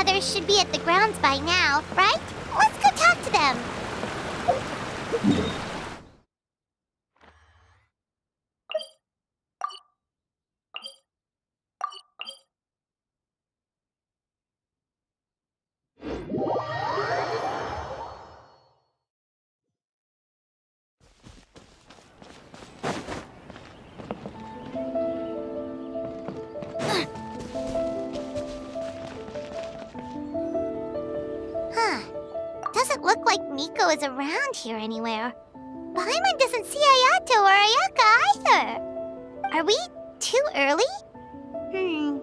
brothers should be at the grounds by now, right? Let's go talk to them. Huh. Doesn't look like Miko is around here anywhere. Paimon doesn't see Ayato or Ayaka either. Are we too early? Didn't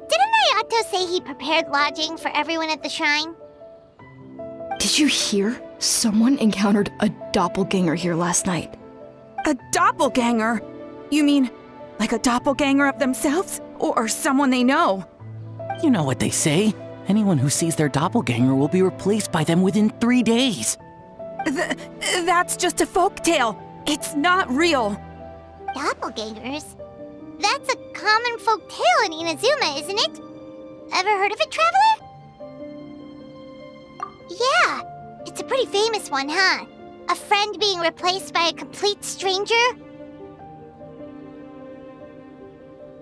Ayato say he prepared lodging for everyone at the shrine? Did you hear? Someone encountered a doppelganger here last night. A doppelganger? You mean, like a doppelganger of themselves? Or someone they know? You know what they say. Anyone who sees their doppelganger will be replaced by them within 3 days. That's just a folktale. It's not real. Doppelgangers? That's a common folk tale in Inazuma, isn't it? Ever heard of it, Traveler? Yeah, it's a pretty famous one, huh? A friend being replaced by a complete stranger?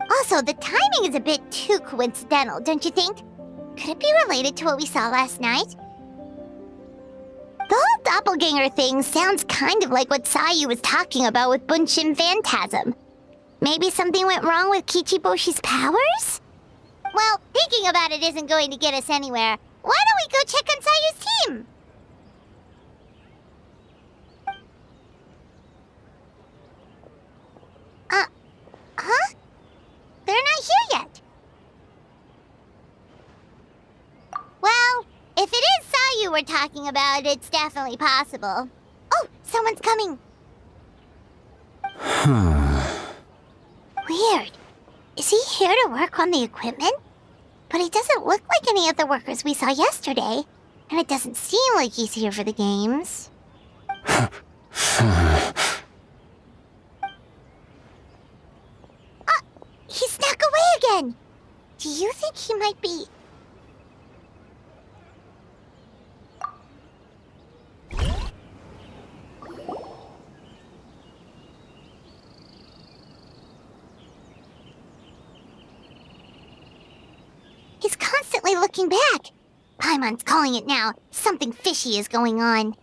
Also, the timing is a bit too coincidental, don't you think? Could it be related to what we saw last night? The whole doppelganger thing sounds kind of like what Sayu was talking about with Bunshin Phantasm. Maybe something went wrong with Kichiboshi's powers? Well, thinking about it isn't going to get us anywhere. Why don't we go check on Sayu's team? Huh? They're not here yet. Well, if it is Sayu we're talking about, it's definitely possible. Oh, someone's coming. Weird. Is he here to work on the equipment? But he doesn't look like any of the workers we saw yesterday. And it doesn't seem like he's here for the games. He snuck away again! Do you think he might be... He's constantly looking back. Paimon's calling it now. Something fishy is going on.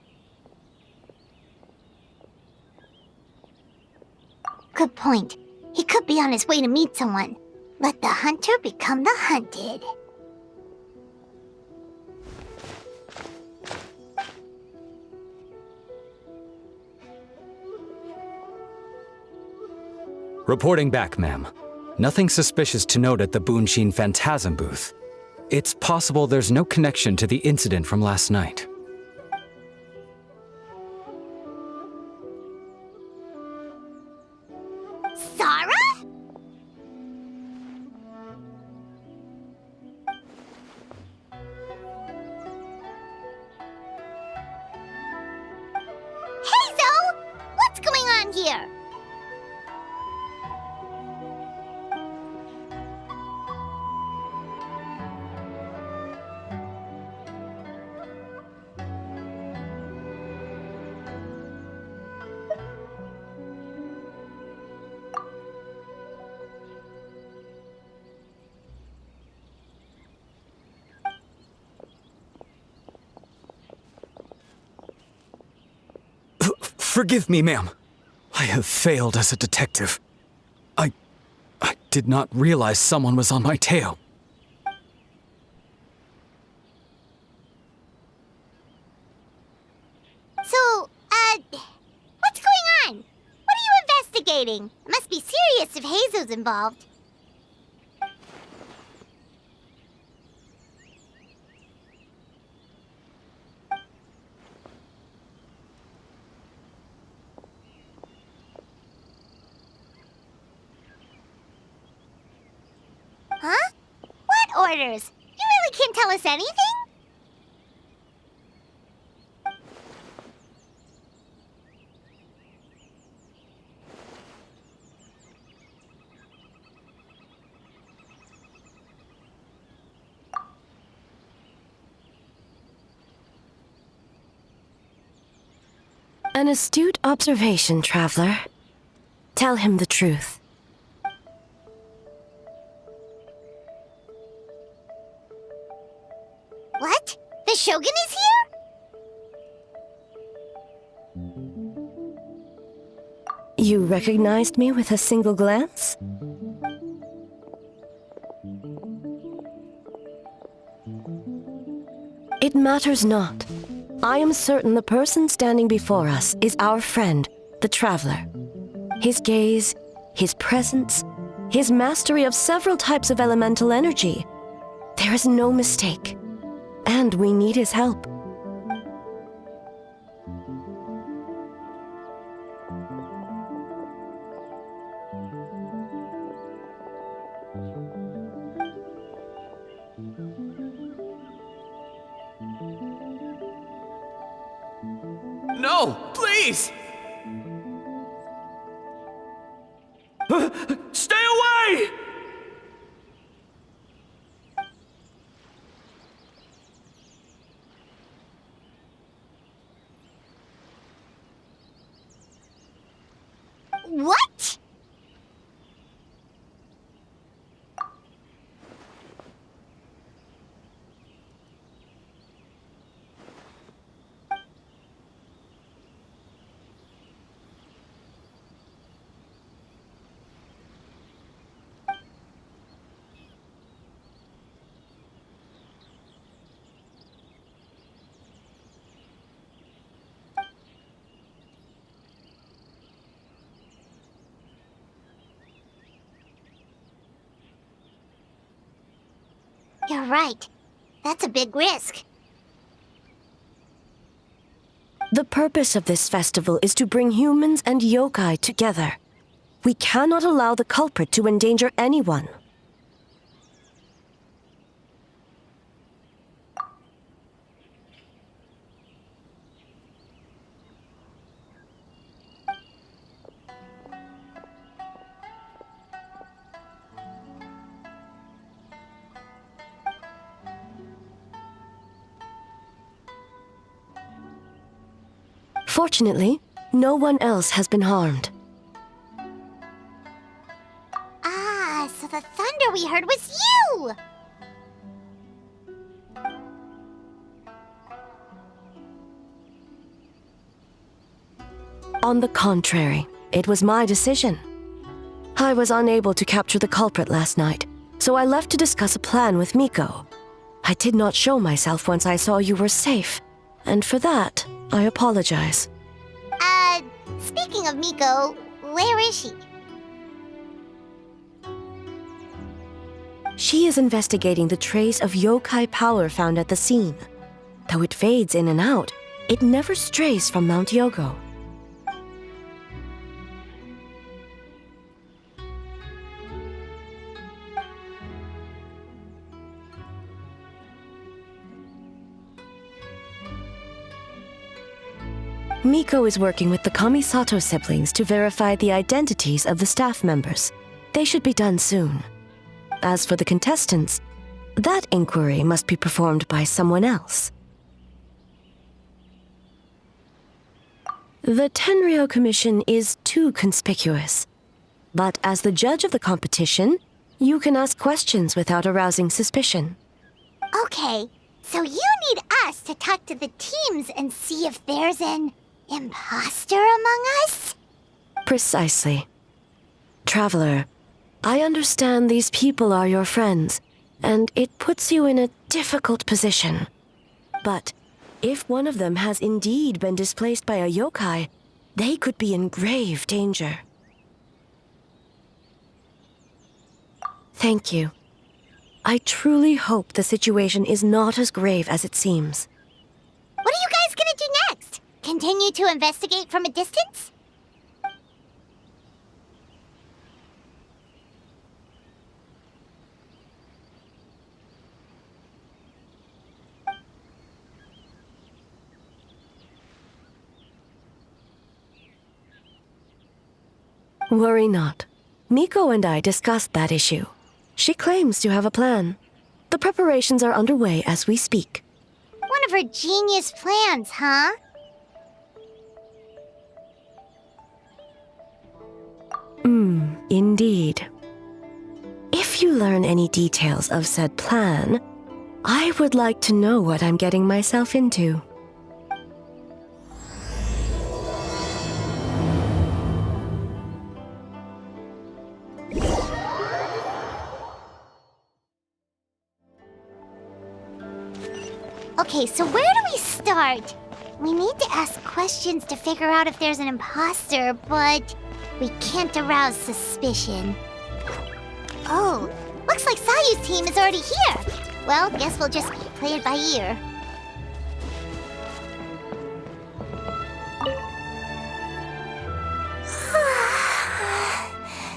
Good point. He could be on his way to meet someone. Let the hunter become the hunted. Reporting back, ma'am. Nothing suspicious to note at the Bunshin Phantasm booth. It's possible there's no connection to the incident from last night. Sarah? Hey, Zoe! What's going on here? Forgive me, ma'am. I have failed as a detective. I did not realize someone was on my tail. So, what's going on? What are you investigating? It must be serious if Heizo's involved. Huh? What orders? You really can't tell us anything? An astute observation, traveler. Tell him the truth. What? The Shogun is here? You recognized me with a single glance? It matters not. I am certain the person standing before us is our friend, the traveler. His gaze, his presence, his mastery of several types of elemental energy. There is no mistake. And we need his help. No, please! Stay away! What? You're right. That's a big risk. The purpose of this festival is to bring humans and yokai together. We cannot allow the culprit to endanger anyone. Fortunately, no one else has been harmed. Ah, so the thunder we heard was you! On the contrary, it was my decision. I was unable to capture the culprit last night, so I left to discuss a plan with Miko. I did not show myself once I saw you were safe, and for that, I apologize. Speaking of Miko, where is she? She is investigating the trace of yokai power found at the scene. Though it fades in and out, it never strays from Mount Yogo. Miko is working with the Kamisato siblings to verify the identities of the staff members. They should be done soon. As for the contestants, that inquiry must be performed by someone else. The Tenryo Commission is too conspicuous. But as the judge of the competition, you can ask questions without arousing suspicion. Okay, so you need us to talk to the teams and see if there's an imposter among us? Precisely. Traveler, I understand these people are your friends, and it puts you in a difficult position. But if one of them has indeed been displaced by a yokai, they could be in grave danger. Thank you. I truly hope the situation is not as grave as it seems. What are you guys gonna do next? Continue to investigate from a distance? Worry not. Miko and I discussed that issue. She claims to have a plan. The preparations are underway as we speak. One of her genius plans, huh? Indeed. If you learn any details of said plan, I would like to know what I'm getting myself into. Okay, so where do we start? We need to ask questions to figure out if there's an imposter, but we can't arouse suspicion. Oh, looks like Sayu's team is already here. Well, guess we'll just play it by ear.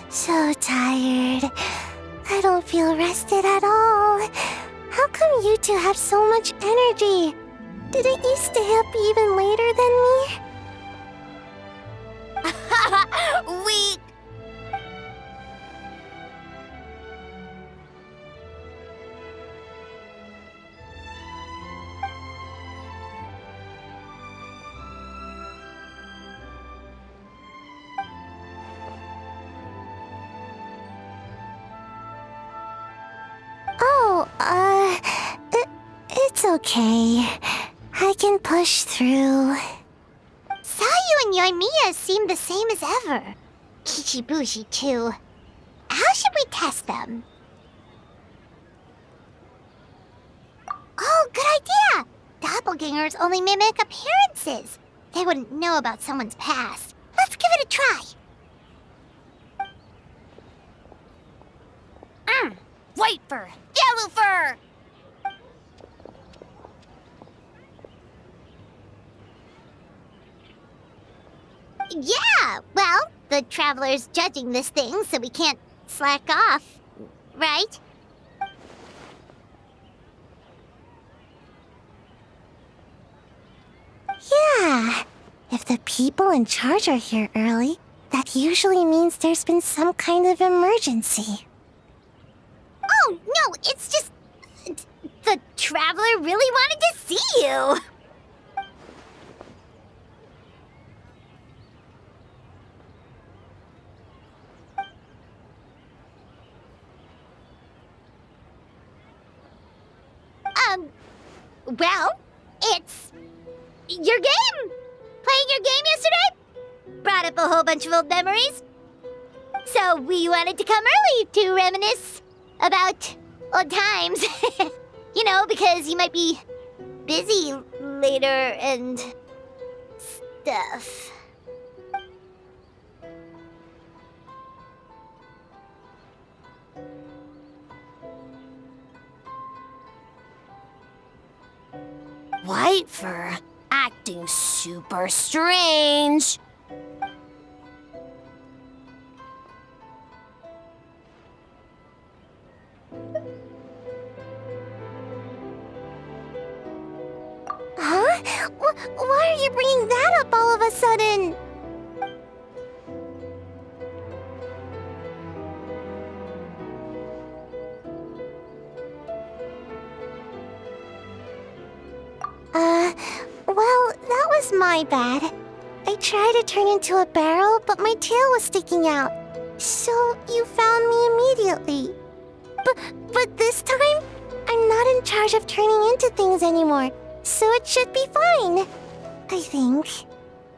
So tired. I don't feel rested at all. How come you two have so much energy? Didn't you stay up even later than me? Weak. Oh, it's okay. I can push through. Sayu and Yoimiya seem the same as ever. Kichibushi, too. How should we test them? Oh, good idea! Doppelgangers only mimic appearances. They wouldn't know about someone's past. Let's give it a try. White fur! Yellow fur! Yeah, well, the Traveler's judging this thing, so we can't slack off, right? Yeah, if the people in charge are here early, that usually means there's been some kind of emergency. Oh, no, it's just... the Traveler really wanted to see you! Well, it's... your game! Playing your game yesterday? Brought up a whole bunch of old memories. So we wanted to come early to reminisce about old times. You know, because you might be busy later and stuff. White fur acting super strange. Huh? Why are you bringing that up all of a sudden? Well, that was my bad. I tried to turn into a barrel, but my tail was sticking out. So you found me immediately. But this time, I'm not in charge of turning into things anymore, so it should be fine. I think.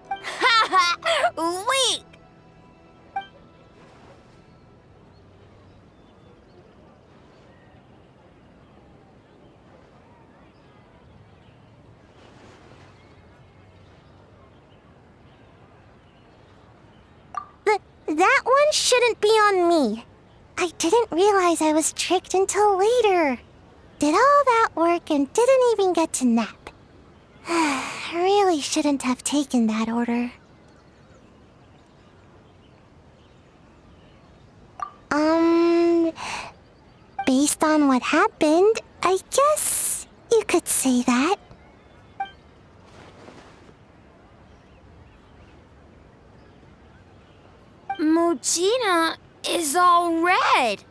Haha! Weak! That one shouldn't be on me. I didn't realize I was tricked until later. Did all that work and didn't even get to nap. I really shouldn't have taken that order. Based on what happened, I guess you could say that. Mujina is all red.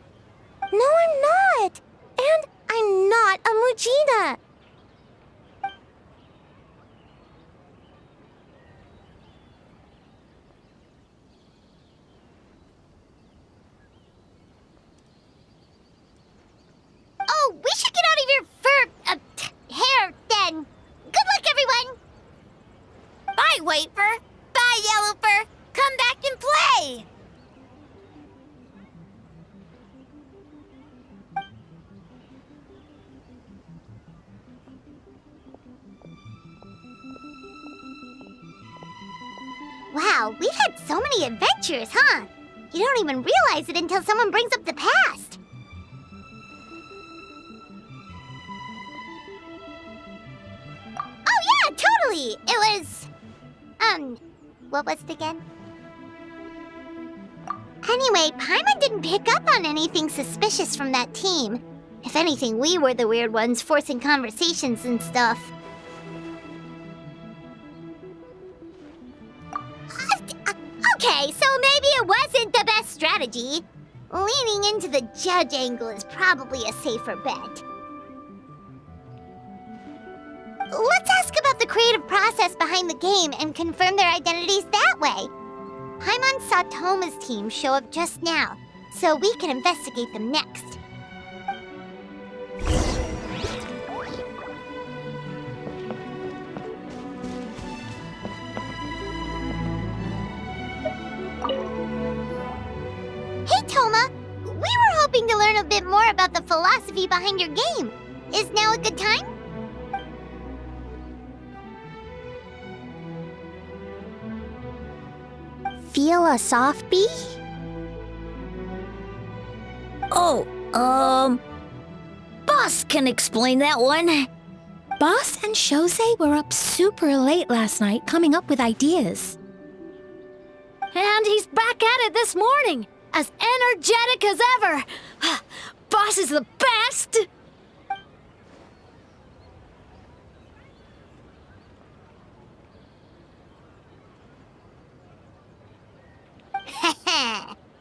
No, I'm not. And I'm not a Mujina. Wafer. Bye, Yellowfur. Come back and play. Wow, we've had so many adventures, huh? You don't even realize it until someone brings up the past. Oh yeah, totally! It was... what was it again? Anyway, Paimon didn't pick up on anything suspicious from that team. If anything, we were the weird ones forcing conversations and stuff. Okay, so maybe it wasn't the best strategy. Leaning into the judge angle is probably a safer bet. Let's ask about the creative process behind the game and confirm their identities that way. Paimon saw Toma's team show up just now, so we can investigate them next. Hey, Toma! We were hoping to learn a bit more about the philosophy behind your game. Is now a good time? Feel a soft bee? Oh, Boss can explain that one. Boss and Shosei were up super late last night coming up with ideas. And he's back at it this morning, as energetic as ever. Boss is the best!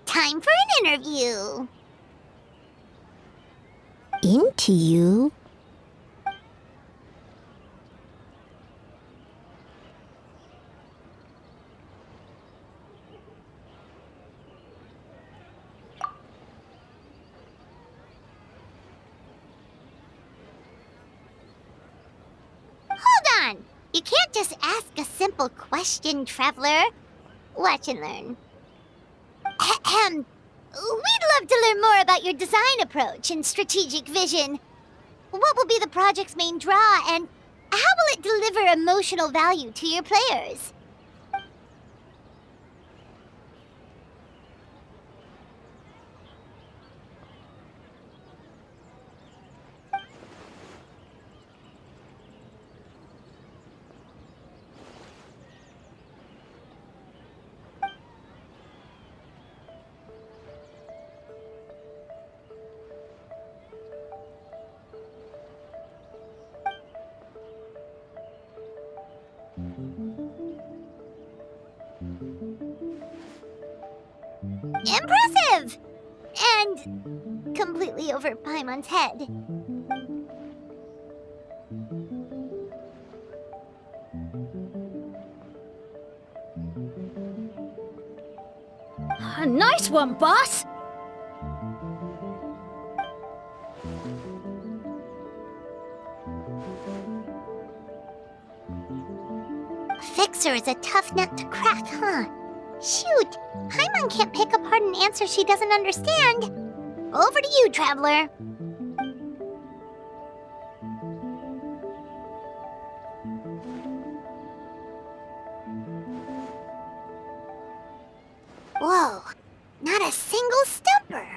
Time for an interview. Into you? Hold on! You can't just ask a simple question, Traveler. Watch and learn. Ahem. We'd love to learn more about your design approach and strategic vision. What will be the project's main draw, and how will it deliver emotional value to your players? Impressive! And completely over Paimon's head. Nice one, boss! Fixer is a tough nut to crack, huh? Shoot! Paimon can't pick apart an answer she doesn't understand. Over to you, Traveler. Whoa, not a single stumper.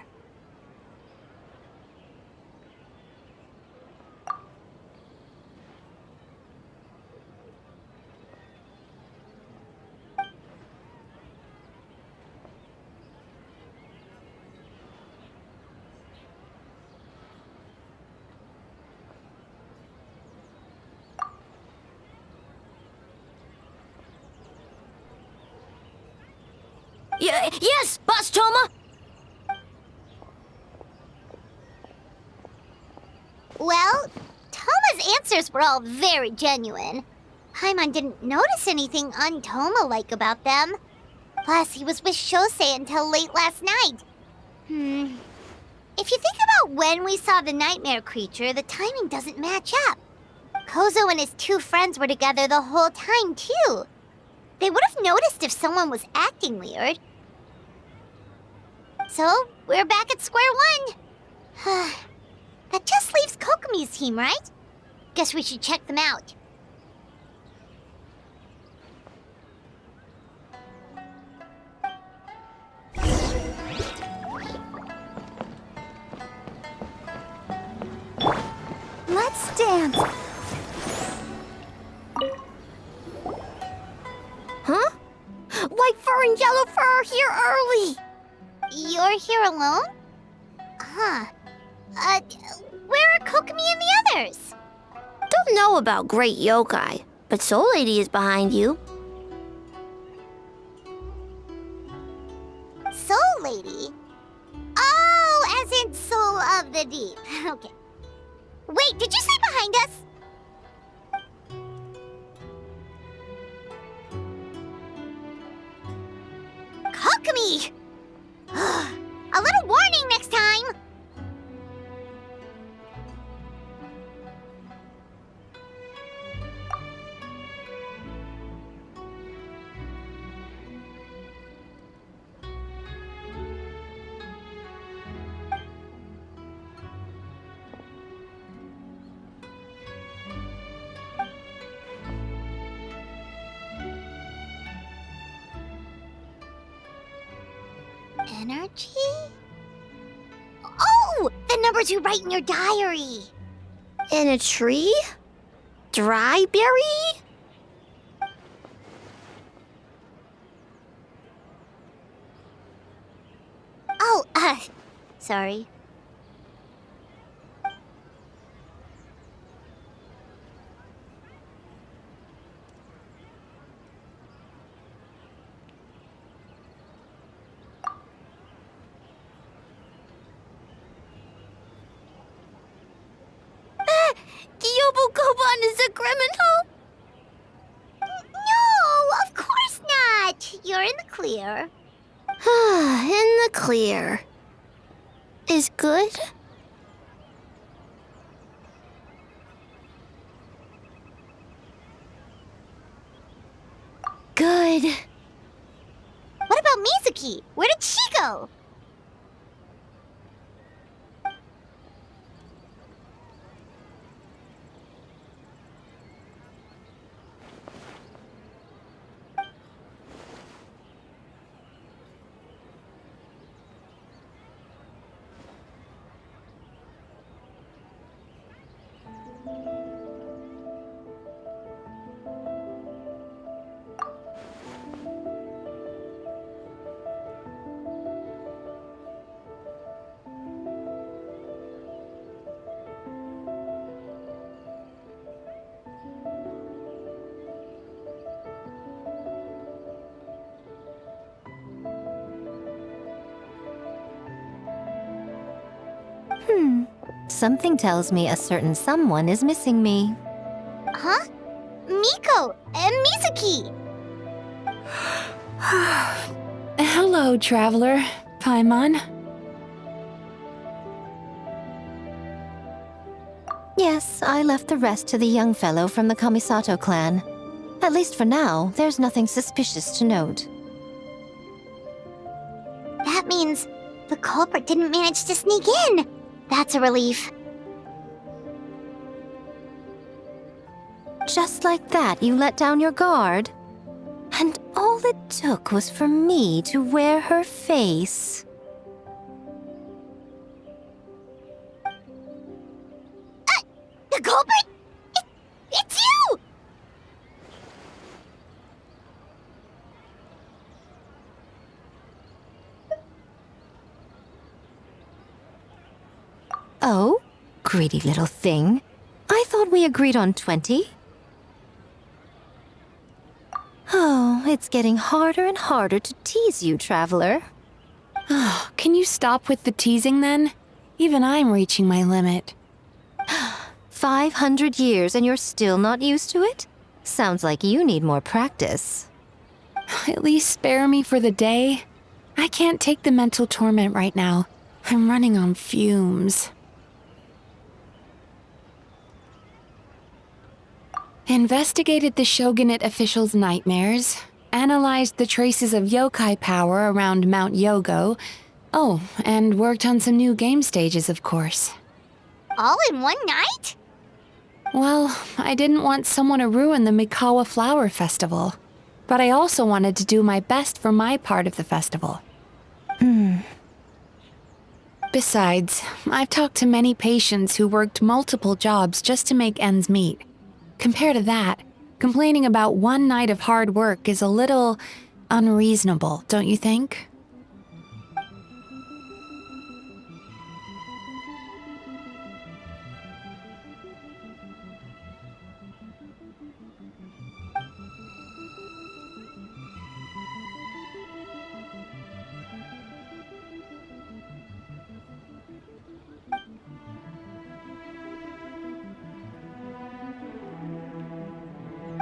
Yes, Boss Toma! Well, Toma's answers were all very genuine. Paimon didn't notice anything un-Toma-like about them. Plus, he was with Shosei until late last night. If you think about when we saw the nightmare creature, the timing doesn't match up. Kozo and his two friends were together the whole time, too. They would have noticed if someone was acting weird. So, we're back at square one. That just leaves Kokomi's team, right? Guess we should check them out. Let's dance. Huh? White fur and yellow fur are here early. You're here alone? Huh. Where are Kokomi and the others? Don't know about Great Yokai, but Soul Lady is behind you. Soul Lady? Oh, as in Soul of the Deep. Okay. Wait, did you say behind us? Kokomi! A little warning next time! Energy? Oh! The numbers you write in your diary! In a tree? Dry berry? Oh, sorry. Yobukoban is a criminal? No, of course not! You're in the clear. In the clear. Is good? Good. What about Mizuki? Where did she go? Something tells me a certain someone is missing me. Huh? Miko and Mizuki! Hello, traveler. Paimon. Yes, I left the rest to the young fellow from the Kamisato clan. At least for now, there's nothing suspicious to note. That means the culprit didn't manage to sneak in. That's a relief. Just like that, you let down your guard? And all it took was for me to wear her face. The culprit? It's you! Oh, greedy little thing. I thought we agreed on 20. Oh, it's getting harder and harder to tease you, traveler. Oh, can you stop with the teasing then? Even I'm reaching my limit. 500 years and you're still not used to it? Sounds like you need more practice. At least spare me for the day. I can't take the mental torment right now. I'm running on fumes. Investigated the shogunate officials' nightmares. analyzed the traces of yokai power around Mount Yogo. Oh, and worked on some new game stages, of course. All in one night? Well, I didn't want someone to ruin the Mikawa Flower Festival. But I also wanted to do my best for my part of the festival. Besides, I've talked to many patients who worked multiple jobs just to make ends meet. Compared to that, complaining about one night of hard work is a little unreasonable, don't you think?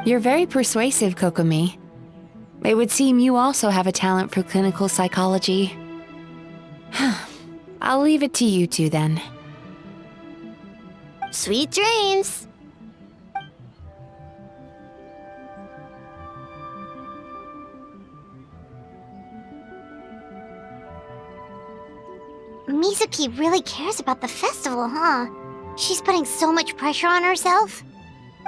You're very persuasive, Kokomi. It would seem you also have a talent for clinical psychology. I'll leave it to you two then. Sweet dreams! Mizuki really cares about the festival, huh? She's putting so much pressure on herself.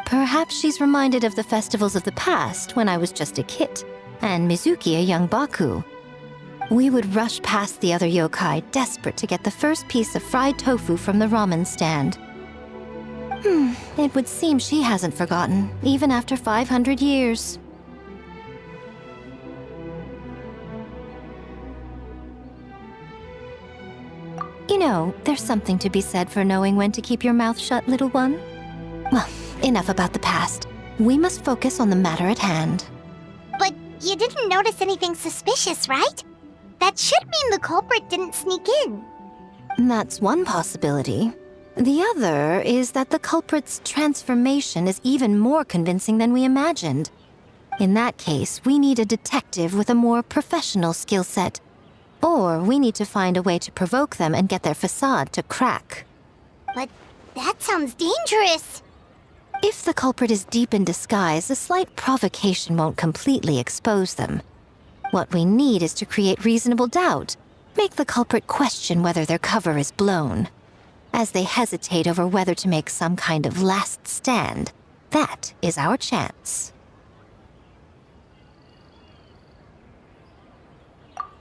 Perhaps she's reminded of the festivals of the past when I was just a kid, and Mizuki a young Baku. We would rush past the other yokai, desperate to get the first piece of fried tofu from the ramen stand. It would seem she hasn't forgotten, even after 500 years. You know, there's something to be said for knowing when to keep your mouth shut, little one. Well, enough about the past. We must focus on the matter at hand. But you didn't notice anything suspicious, right? That should mean the culprit didn't sneak in. That's one possibility. The other is that the culprit's transformation is even more convincing than we imagined. In that case, we need a detective with a more professional skill set. Or we need to find a way to provoke them and get their facade to crack. But that sounds dangerous. If the culprit is deep in disguise, a slight provocation won't completely expose them. What we need is to create reasonable doubt. Make the culprit question whether their cover is blown. As they hesitate over whether to make some kind of last stand, that is our chance.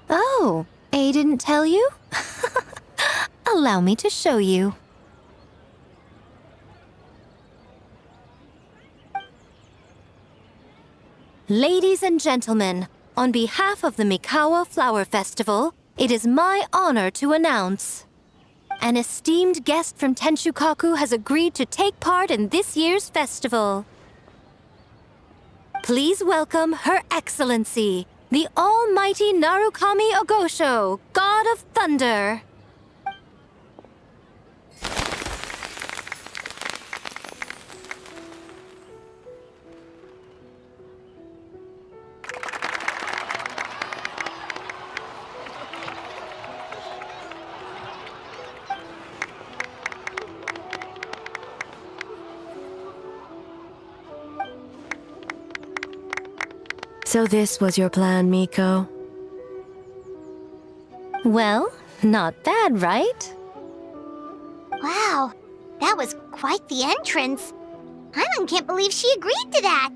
Oh, A didn't tell you? Allow me to show you. Ladies and gentlemen, on behalf of the Mikawa Flower Festival, it is my honor to announce an esteemed guest from Tenshukaku has agreed to take part in this year's festival. Please welcome Her Excellency, the Almighty Narukami Ogosho, God of Thunder. So this was your plan, Miko? Well, not bad, right? Wow, that was quite the entrance. Paimon can't believe she agreed to that.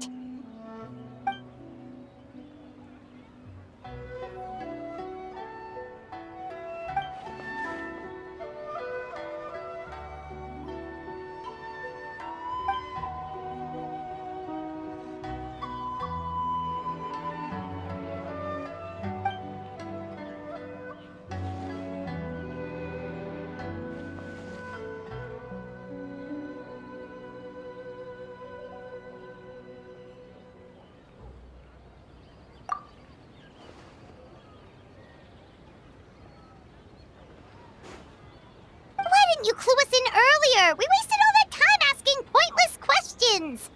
Why didn't you clue us in earlier? We wasted all that time asking pointless questions.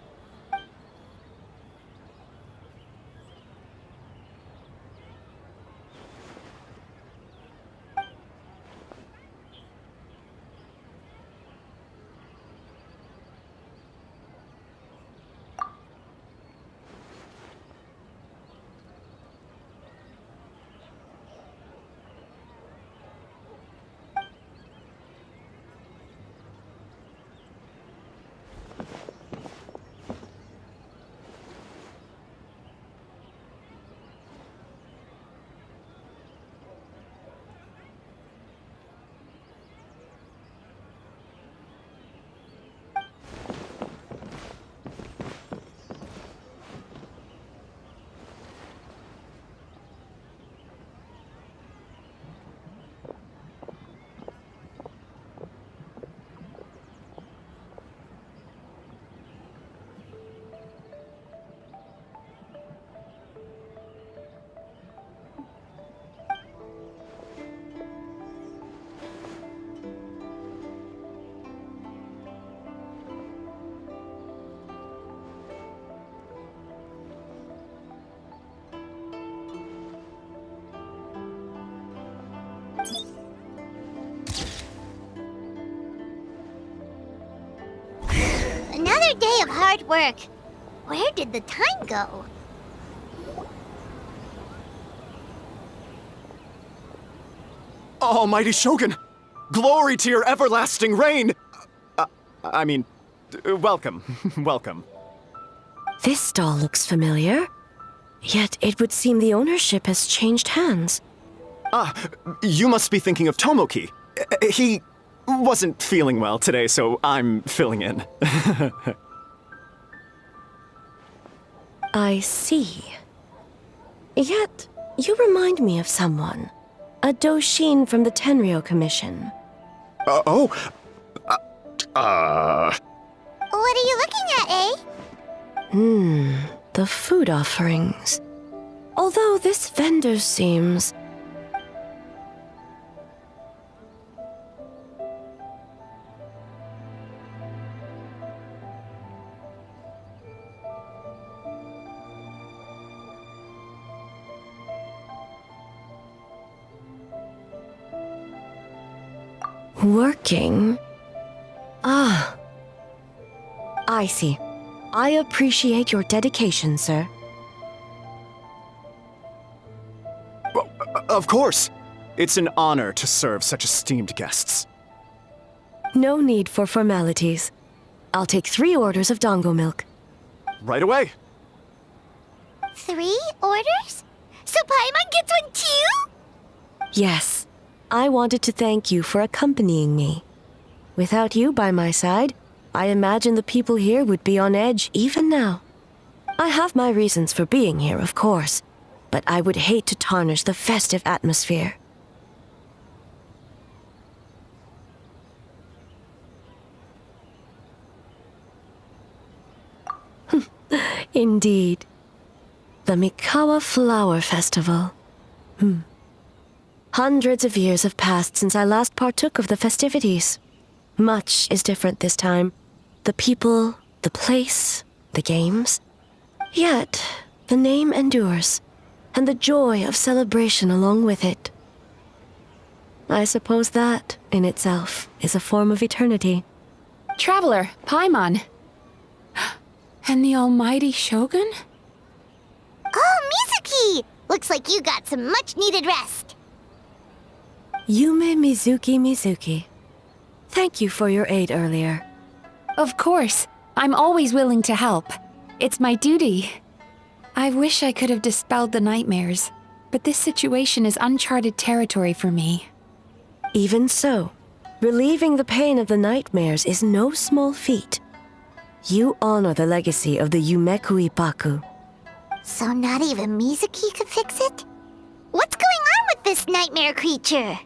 Another day of hard work. Where did the time go? Almighty Shogun! Glory to your everlasting reign! Welcome. Welcome. This stall looks familiar. Yet it would seem the ownership has changed hands. You must be thinking of Tomoki. He wasn't feeling well today, so I'm filling in. I see. Yet, you remind me of someone. A Doshin from the Tenryo Commission. What are you looking at, eh? The food offerings. Although this vendor seems... working? Ah. I see. I appreciate your dedication, sir. Of course. It's an honor to serve such esteemed guests. No need for formalities. I'll take 3 orders of dango milk. Right away. 3 orders? So Paimon gets one too? Yes. I wanted to thank you for accompanying me. Without you by my side, I imagine the people here would be on edge even now. I have my reasons for being here, of course, but I would hate to tarnish the festive atmosphere. Indeed. The Mikawa Flower Festival. Hundreds of years have passed since I last partook of the festivities. Much is different this time. The people, the place, the games. Yet, the name endures, and the joy of celebration along with it. I suppose that, in itself, is a form of eternity. Traveler, Paimon. And the almighty Shogun? Oh, Mizuki! Looks like you got some much-needed rest. Yume Mizuki. Thank you for your aid earlier. Of course. I'm always willing to help. It's my duty. I wish I could have dispelled the nightmares, but this situation is uncharted territory for me. Even so, relieving the pain of the nightmares is no small feat. You honor the legacy of the Yumekui Baku. So not even Mizuki could fix it? What's going on with this nightmare creature?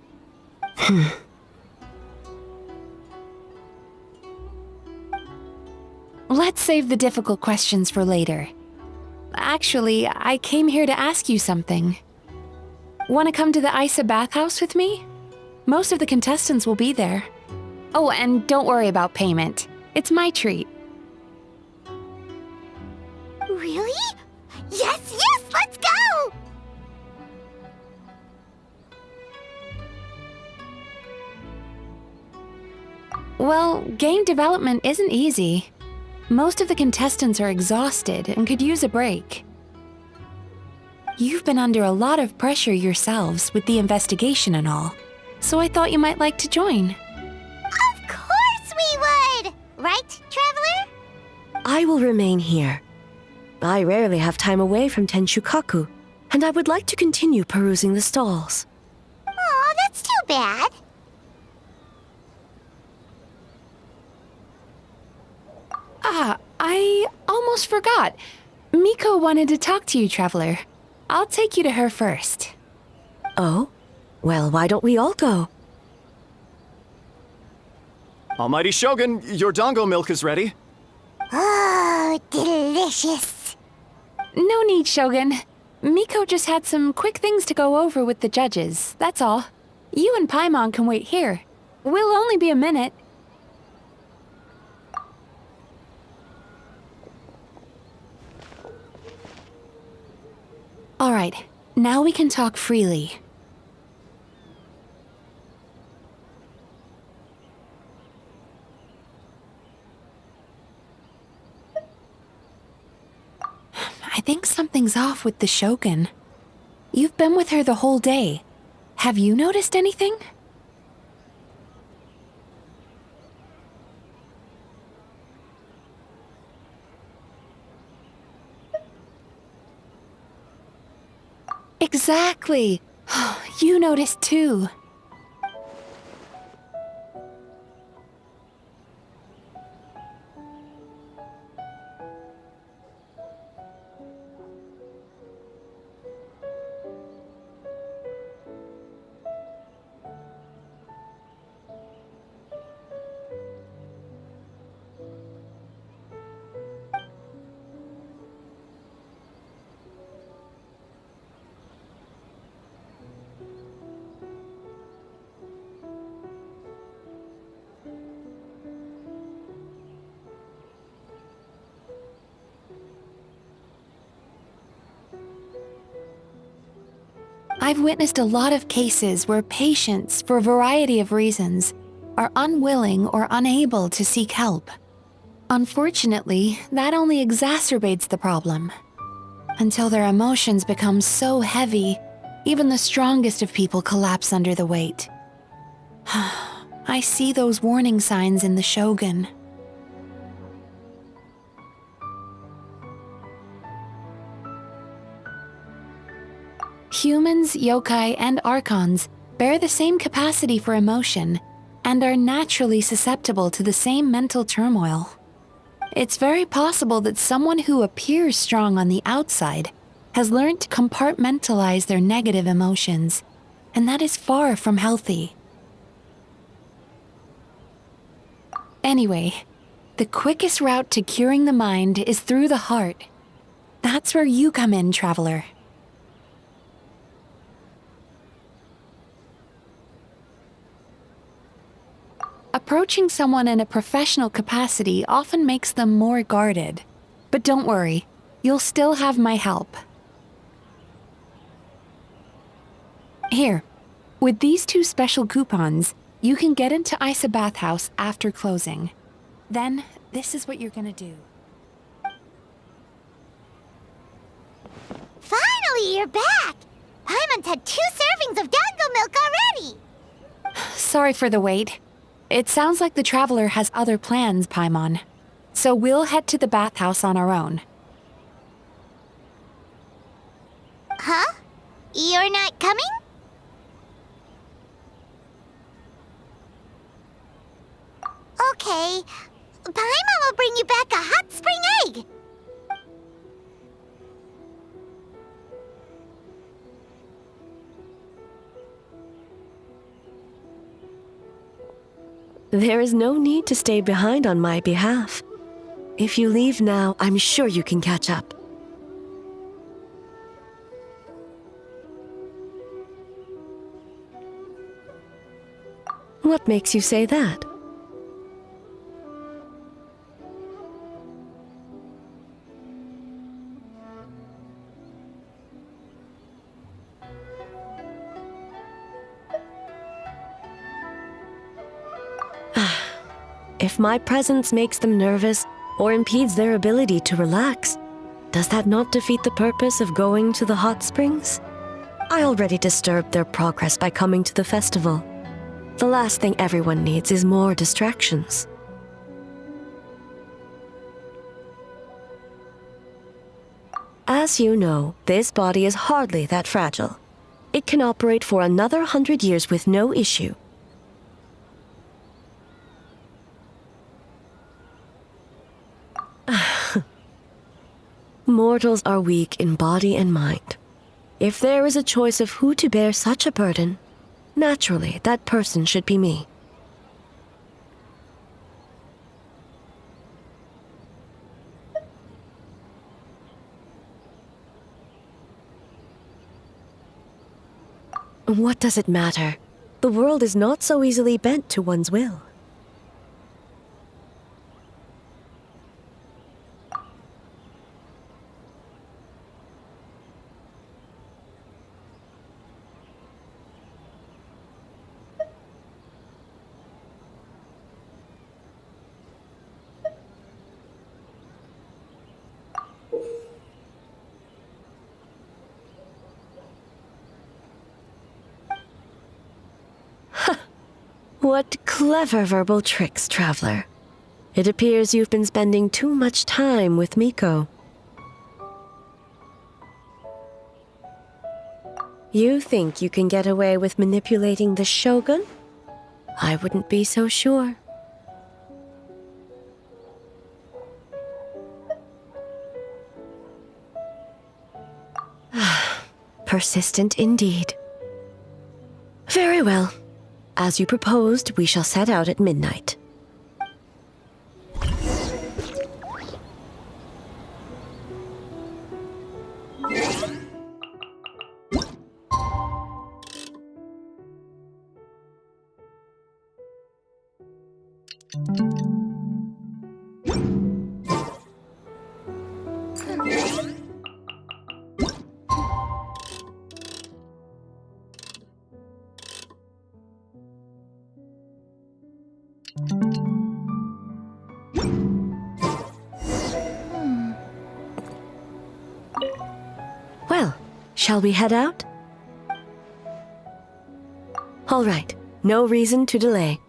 Let's save the difficult questions for later. Actually, I came here to ask you something. Want to come to the Isa bathhouse with me? Most of the contestants will be there. Oh, and don't worry about payment. It's my treat. Really? Yes, let's go! Well, game development isn't easy. Most of the contestants are exhausted and could use a break. You've been under a lot of pressure yourselves with the investigation and all, so I thought you might like to join. Of course we would! Right, Traveler? I will remain here. I rarely have time away from Tenshukaku, and I would like to continue perusing the stalls. Aw, that's too bad. I almost forgot. Miko wanted to talk to you, Traveler. I'll take you to her first. Oh? Well, why don't we all go? Almighty Shogun, your dango milk is ready. Oh, delicious. No need, Shogun. Miko just had some quick things to go over with the judges, that's all. You and Paimon can wait here. We'll only be a minute. All right, now we can talk freely. think something's off with the Shogun. You've been with her the whole day. Have you noticed anything? Exactly. You noticed too. I've witnessed a lot of cases where patients, for a variety of reasons, are unwilling or unable to seek help. Unfortunately, that only exacerbates the problem. Until their emotions become so heavy, even the strongest of people collapse under the weight. I see those warning signs in the Shogun. Humans, yokai, and archons bear the same capacity for emotion and are naturally susceptible to the same mental turmoil. It's very possible that someone who appears strong on the outside has learned to compartmentalize their negative emotions, and that is far from healthy. Anyway, the quickest route to curing the mind is through the heart. That's where you come in, traveler. Approaching someone in a professional capacity often makes them more guarded. But don't worry, you'll still have my help. Here, with these 2 special coupons, you can get into Isa Bathhouse after closing. Then, this is what you're gonna do. Finally, you're back! Paimon's had 2 servings of dango milk already! Sorry for the wait. It sounds like the traveler has other plans, Paimon. So we'll head to the bathhouse on our own. Huh? You're not coming? Okay. Paimon will bring you back a hot spring egg! There is no need to stay behind on my behalf. If you leave now, I'm sure you can catch up. What makes you say that? If my presence makes them nervous or impedes their ability to relax, does that not defeat the purpose of going to the hot springs? I already disturbed their progress by coming to the festival. The last thing everyone needs is more distractions. As you know, this body is hardly that fragile. It can operate for another 100 years with no issue. Mortals are weak in body and mind. If there is a choice of who to bear such a burden, naturally that person should be me. What does it matter? The world is not so easily bent to one's will. What clever verbal tricks, Traveler. It appears you've been spending too much time with Miko. You think you can get away with manipulating the Shogun? I wouldn't be so sure. Persistent indeed. Very well. As you proposed, we shall set out at midnight. Well, shall we head out? All right, no reason to delay.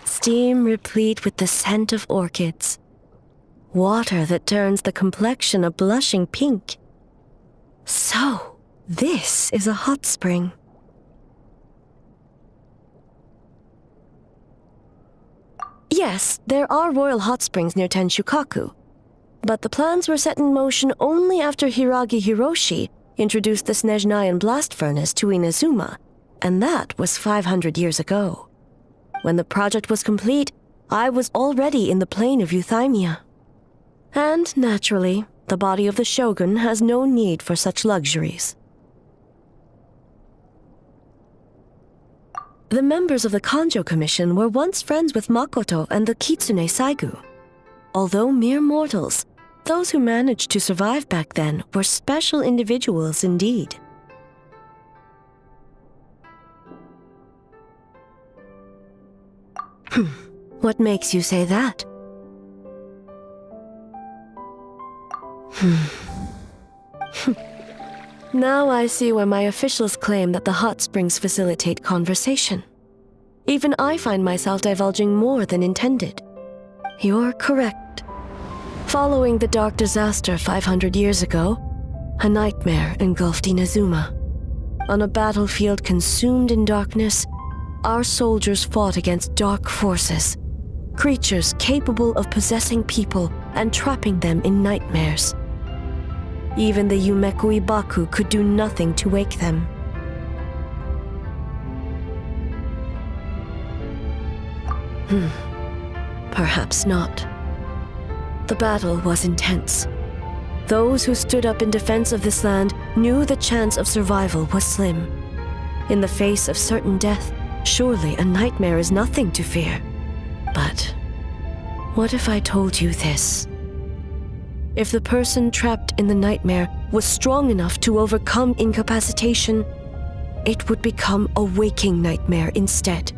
Steam replete with the scent of orchids. Water that turns the complexion a blushing pink. So, this is a hot spring. Yes, there are royal hot springs near Tenshukaku, but the plans were set in motion only after Hiragi Hiroshi introduced the Snezhnayan blast furnace to Inazuma, and that was 500 years ago. When the project was complete, I was already in the plain of Euthymia. And naturally, the body of the Shogun has no need for such luxuries. The members of the Kanjo Commission were once friends with Makoto and the Kitsune Saigu. Although mere mortals, those who managed to survive back then were special individuals indeed. What makes you say that? Now I see why my officials claim that the hot springs facilitate conversation. Even I find myself divulging more than intended. You're correct. Following the dark disaster 500 years ago, a nightmare engulfed Inazuma. On a battlefield consumed in darkness, our soldiers fought against dark forces, creatures capable of possessing people and trapping them in nightmares. Even the Yumekui Baku could do nothing to wake them. Perhaps not. The battle was intense. Those who stood up in defense of this land knew the chance of survival was slim. In the face of certain death, surely a nightmare is nothing to fear. But what if I told you this? If the person trapped in the nightmare was strong enough to overcome incapacitation, it would become a waking nightmare instead.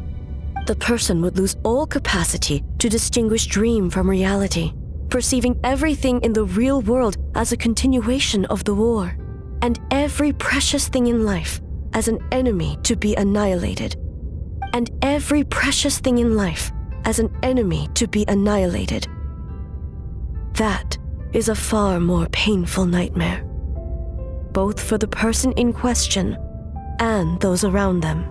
The person would lose all capacity to distinguish dream from reality, perceiving everything in the real world as a continuation of the war, and every precious thing in life as an enemy to be annihilated. And every precious thing in life as an enemy to be annihilated. That is a far more painful nightmare, both for the person in question and those around them.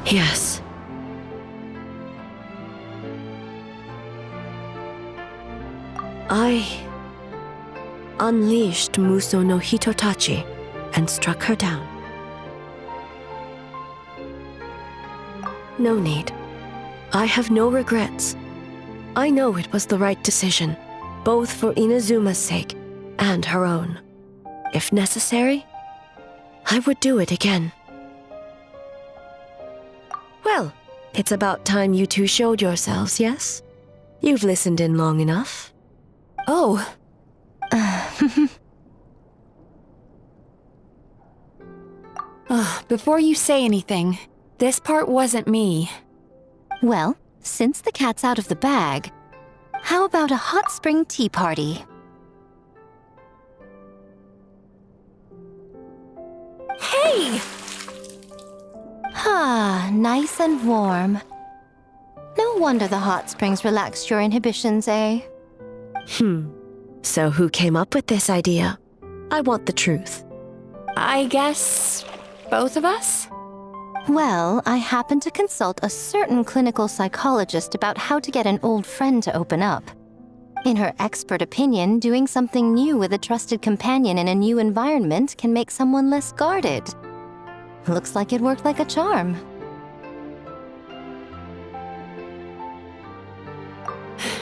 Yes. I unleashed Muso no Hitotachi and struck her down. No need. I have no regrets. I know it was the right decision, both for Inazuma's sake and her own. If necessary, I would do it again. Well, it's about time you two showed yourselves, yes? You've listened in long enough. Oh. Before you say anything, this part wasn't me. Well, since the cat's out of the bag, how about a hot spring tea party? Hey! Ah, nice and warm. No wonder the hot springs relaxed your inhibitions, eh? So who came up with this idea? I want the truth. I guess both of us? Well, I happened to consult a certain clinical psychologist about how to get an old friend to open up. In her expert opinion, doing something new with a trusted companion in a new environment can make someone less guarded. Looks like it worked like a charm.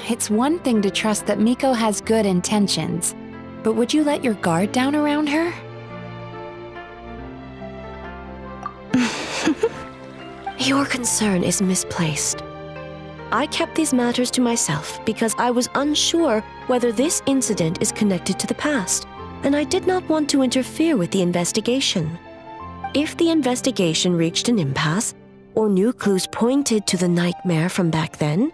It's one thing to trust that Miko has good intentions, but would you let your guard down around her? Your concern is misplaced. I kept these matters to myself because I was unsure whether this incident is connected to the past, and I did not want to interfere with the investigation. If the investigation reached an impasse, or new clues pointed to the nightmare from back then,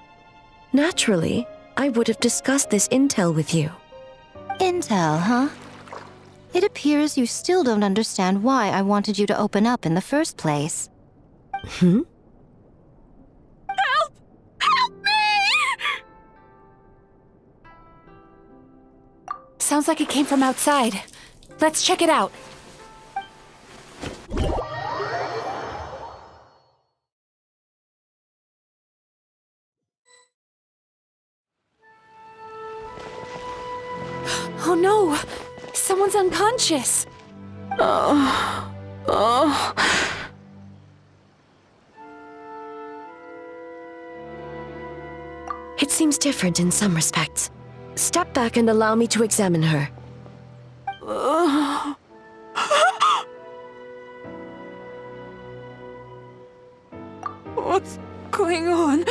naturally, I would have discussed this intel with you. Intel, huh? It appears you still don't understand why I wanted you to open up in the first place. Help me! Sounds like it came from outside. Let's check it out. Oh no! Someone's unconscious! It seems different in some respects. Step back and allow me to examine her. What's going on?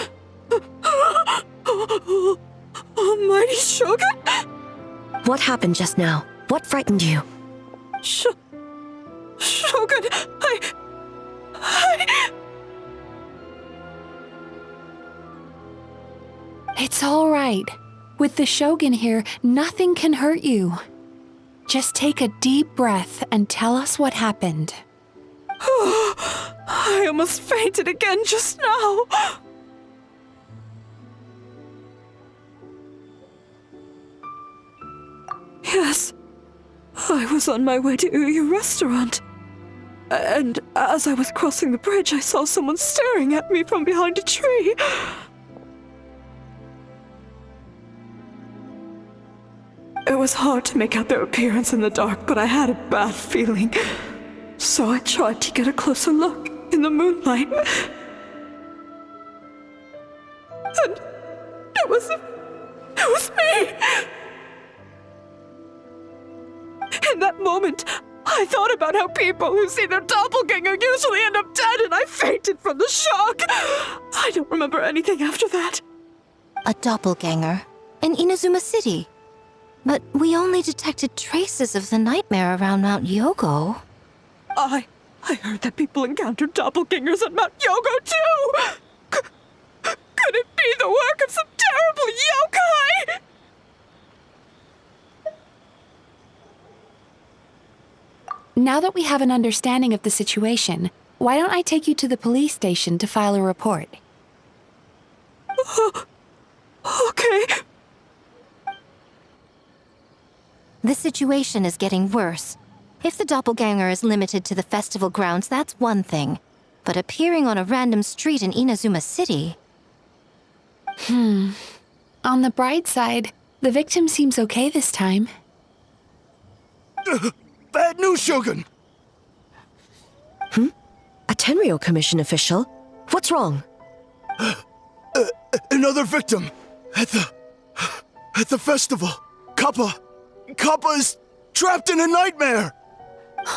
Almighty Shogun? What happened just now? What frightened you? Shogun, It's all right. With the Shogun here, nothing can hurt you. Just take a deep breath and tell us what happened. I almost fainted again just now. Yes, I was on my way to Uyu restaurant. And as I was crossing the bridge, I saw someone staring at me from behind a tree. It was hard to make out their appearance in the dark, but I had a bad feeling. So I tried to get a closer look in the moonlight. And it was me! In that moment, I thought about how people who see their doppelganger usually end up dead, and I fainted from the shock. I don't remember anything after that. A doppelganger in Inazuma City. But we only detected traces of the nightmare around Mount Yogo. I heard that people encountered doppelgangers at Mount Yogo too! Could it be the work of some terrible yokai? Now that we have an understanding of the situation, why don't I take you to the police station to file a report? Okay. The situation is getting worse. If the doppelganger is limited to the festival grounds, that's one thing. But appearing on a random street in Inazuma City... On the bright side, the victim seems okay this time. Bad news, Shogun! A Tenryo Commission official? What's wrong? Another victim! At the festival! Kappa is trapped in a nightmare!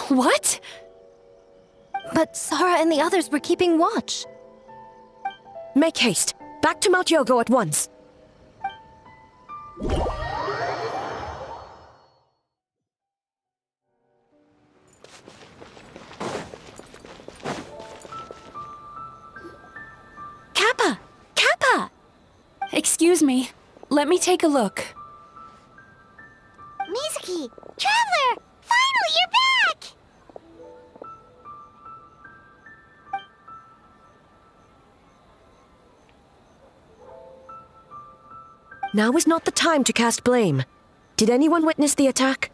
What? But Sarah and the others were keeping watch. Make haste. Back to Mount Yogo at once. Kappa! Kappa! Excuse me. Let me take a look. Mizuki! Traveler! Finally, you're back! Now is not the time to cast blame. Did anyone witness the attack?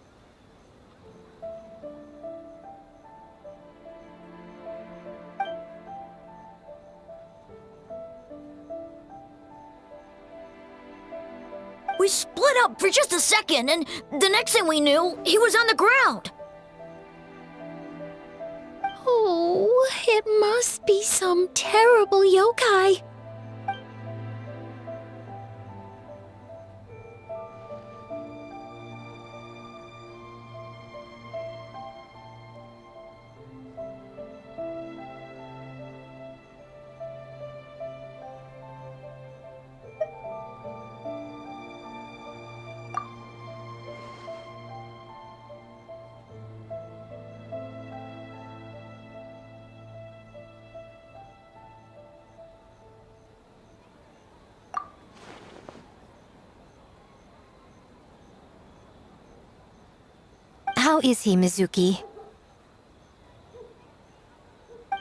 We split up for just a second, and the next thing we knew, he was on the ground. Oh, it must be some terrible yokai. How is he, Mizuki?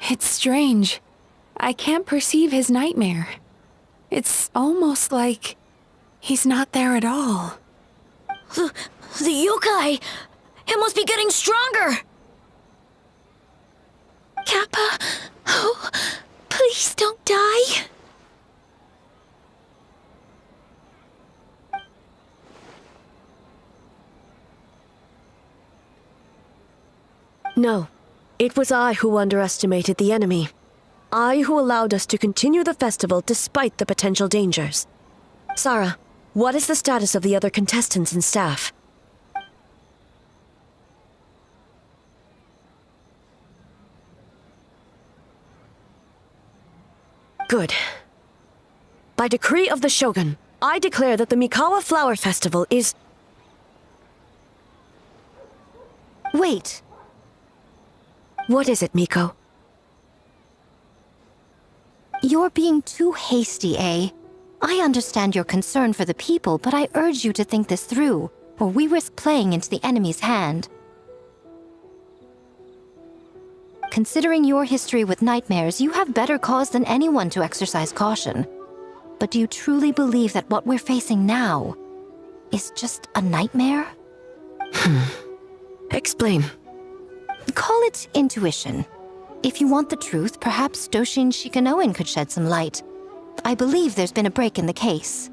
It's strange. I can't perceive his nightmare. It's almost like he's not there at all. The yokai! It must be getting stronger! Kappa, oh, please don't die. No. It was I who underestimated the enemy. I who allowed us to continue the festival despite the potential dangers. Sarah, what is the status of the other contestants and staff? Good. By decree of the Shogun, I declare that the Mikawa Flower Festival is... Wait. What is it, Miko? You're being too hasty, eh? I understand your concern for the people, but I urge you to think this through, or we risk playing into the enemy's hand. Considering your history with nightmares, you have better cause than anyone to exercise caution. But do you truly believe that what we're facing now is just a nightmare? Explain. Call it intuition. If you want the truth, perhaps Doshin Shikanoin could shed some light. I believe there's been a break in the case.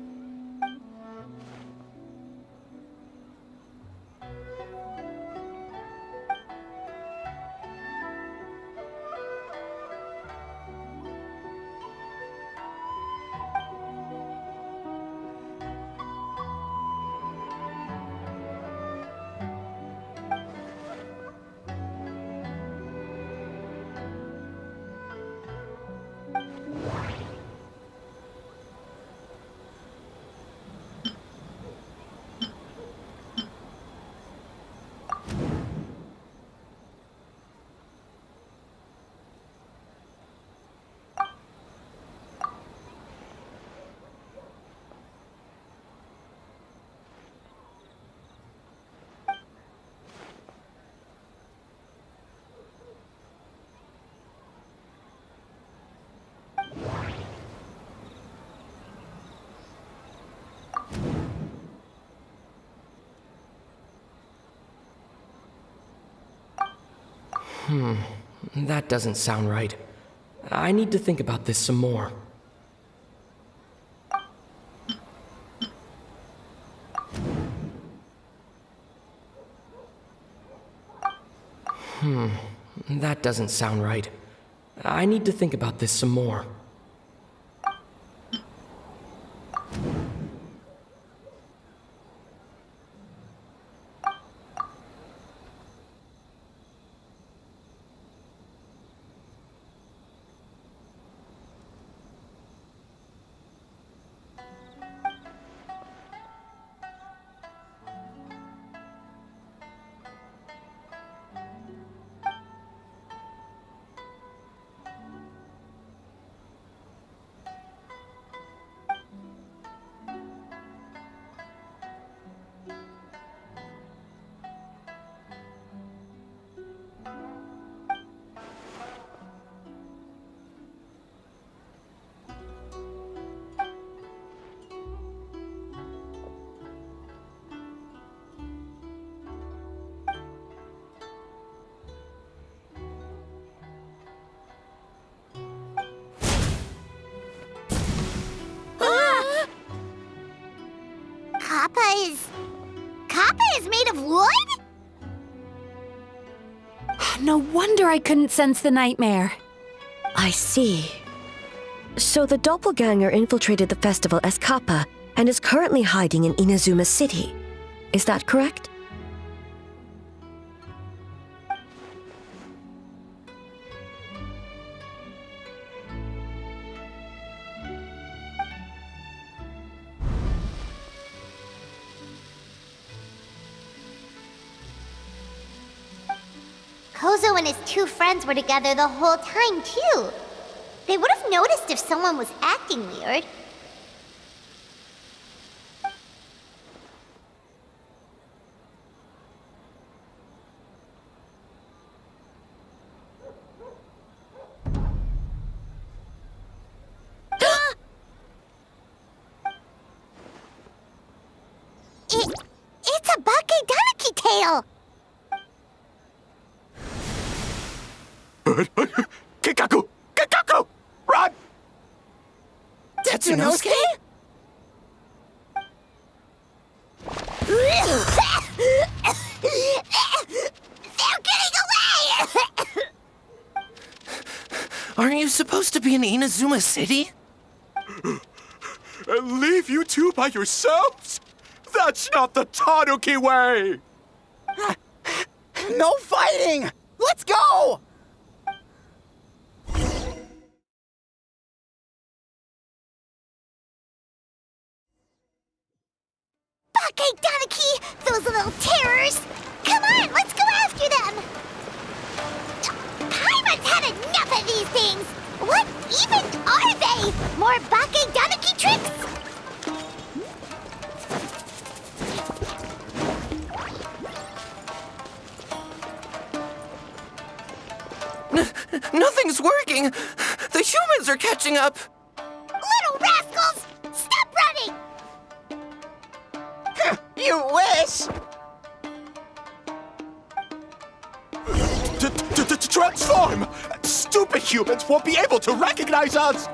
That doesn't sound right. I need to think about this some more. That doesn't sound right. I need to think about this some more. Kappa is made of wood? No wonder I couldn't sense the nightmare. I see. So the doppelganger infiltrated the festival as Kappa and is currently hiding in Inazuma City. Is that correct? Kozo and his two friends were together the whole time, too. They would have noticed if someone was acting weird. It's a Bakedaniki tail! Kikaku! Kikaku! Run! Tetsunosuke? They're getting away! Aren't you supposed to be in Inazuma City? And leave you two by yourselves? That's not the Tanuki way! No fighting! Let's go! Bakedaniki! Those little terrors! Come on, let's go after them! Paimon's had enough of these things! What even are they? More Bakedaniki tricks? Nothing's working! The humans are catching up! Little rascals! Stop running! You wish! Transform! Stupid humans won't be able to recognize us!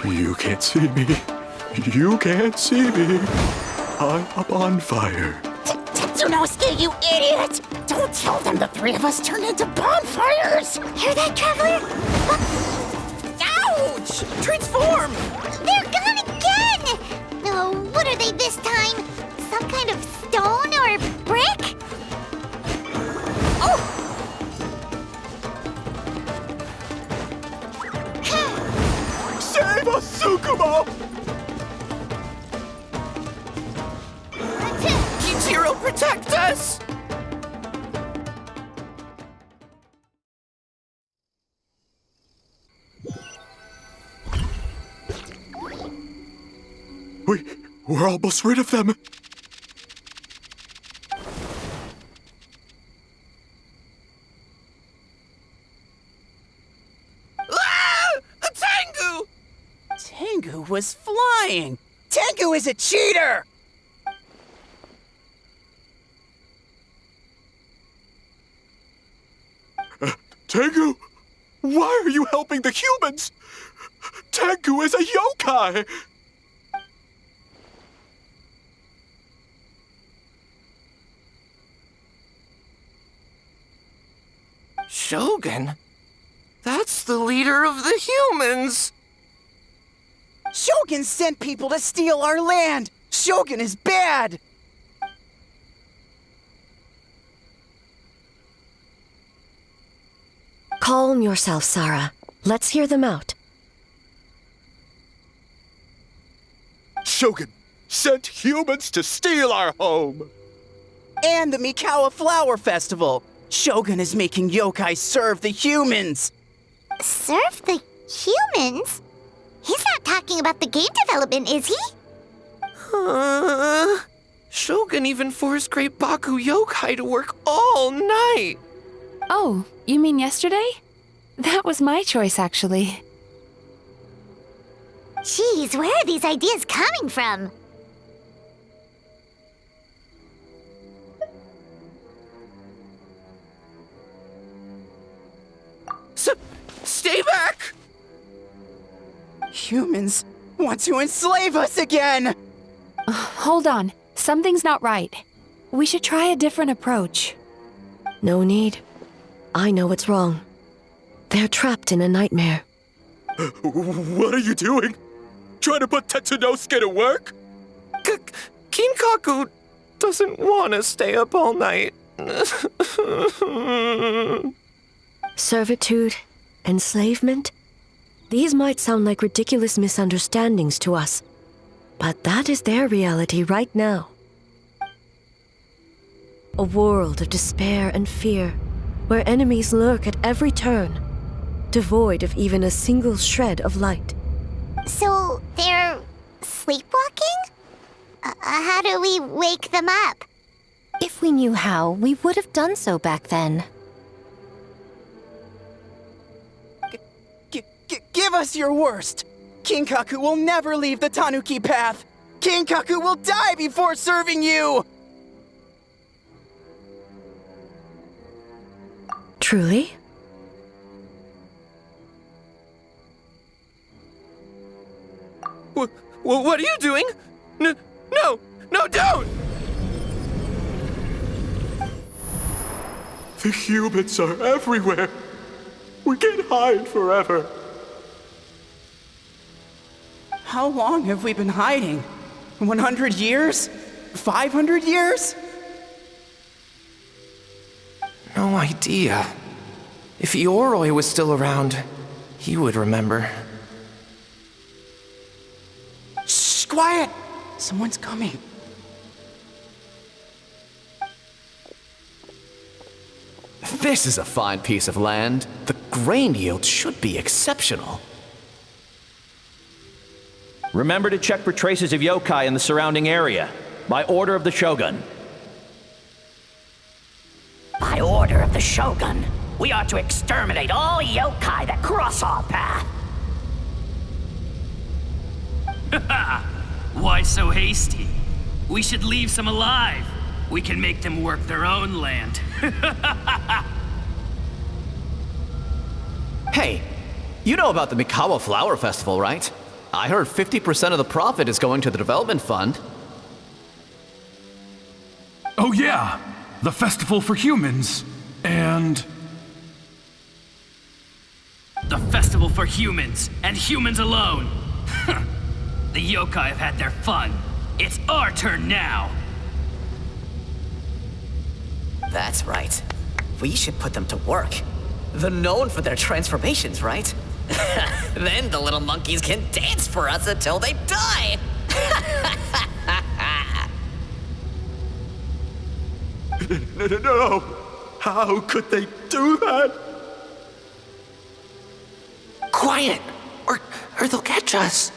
You can't see me. You can't see me. I'm up on fire. Tetsunosuke, you idiot! Don't tell them the three of us turned into bonfires! Hear that, Traveler? Ouch! Transform! They're gone again! Oh, what are they this time? Some kind of stone or brick? Oh! Save us, Tsukumo! Kichiro, protect us! We're almost rid of them. Ah! A Tengu! Tengu was flying! Tengu is a cheater! Tengu? Why are you helping the humans? Tengu is a yokai! Shogun? That's the leader of the humans! Shogun sent people to steal our land! Shogun is bad! Calm yourself, Sarah. Let's hear them out. Shogun sent humans to steal our home! And the Mikawa Flower Festival! Shogun is making yokai serve the humans! Serve the humans? He's not talking about the game development, is he? Shogun even forced Great Baku Yokai to work all night! Oh, you mean yesterday? That was my choice, actually. Jeez, where are these ideas coming from? Stay back! Humans want to enslave us again! Hold on. Something's not right. We should try a different approach. No need. I know what's wrong. They're trapped in a nightmare. What are you doing? Trying to put Tetsunosuke to work? Kinkaku doesn't want to stay up all night. Servitude, enslavement? These might sound like ridiculous misunderstandings to us, but that is their reality right now. A world of despair and fear, where enemies lurk at every turn, devoid of even a single shred of light. So, they're sleepwalking? How do we wake them up? If we knew how, we would have done so back then. Give us your worst! Kinkaku will never leave the Tanuki path! Kinkaku will die before serving you! Truly? What are you doing? No, don't! The humans are everywhere. We can't hide forever. How long have we been hiding? 100 years? 500 years? No idea. If Yoroi was still around, he would remember. Shh, quiet! Someone's coming. This is a fine piece of land. The grain yield should be exceptional. Remember to check for traces of yokai in the surrounding area. By order of the Shogun. By order of the Shogun, we are to exterminate all yokai that cross our path. Why so hasty? We should leave some alive. We can make them work their own land. Hey, you know about the Mikawa Flower Festival, right? I heard 50% of the profit is going to the development fund. Oh yeah, the festival for humans. And... The festival for humans, and humans alone. The yokai have had their fun. It's our turn now. That's right. We should put them to work. They're known for their transformations, right? Then the little monkeys can dance for us until they die! No! How could they do that? Quiet, or they'll catch us.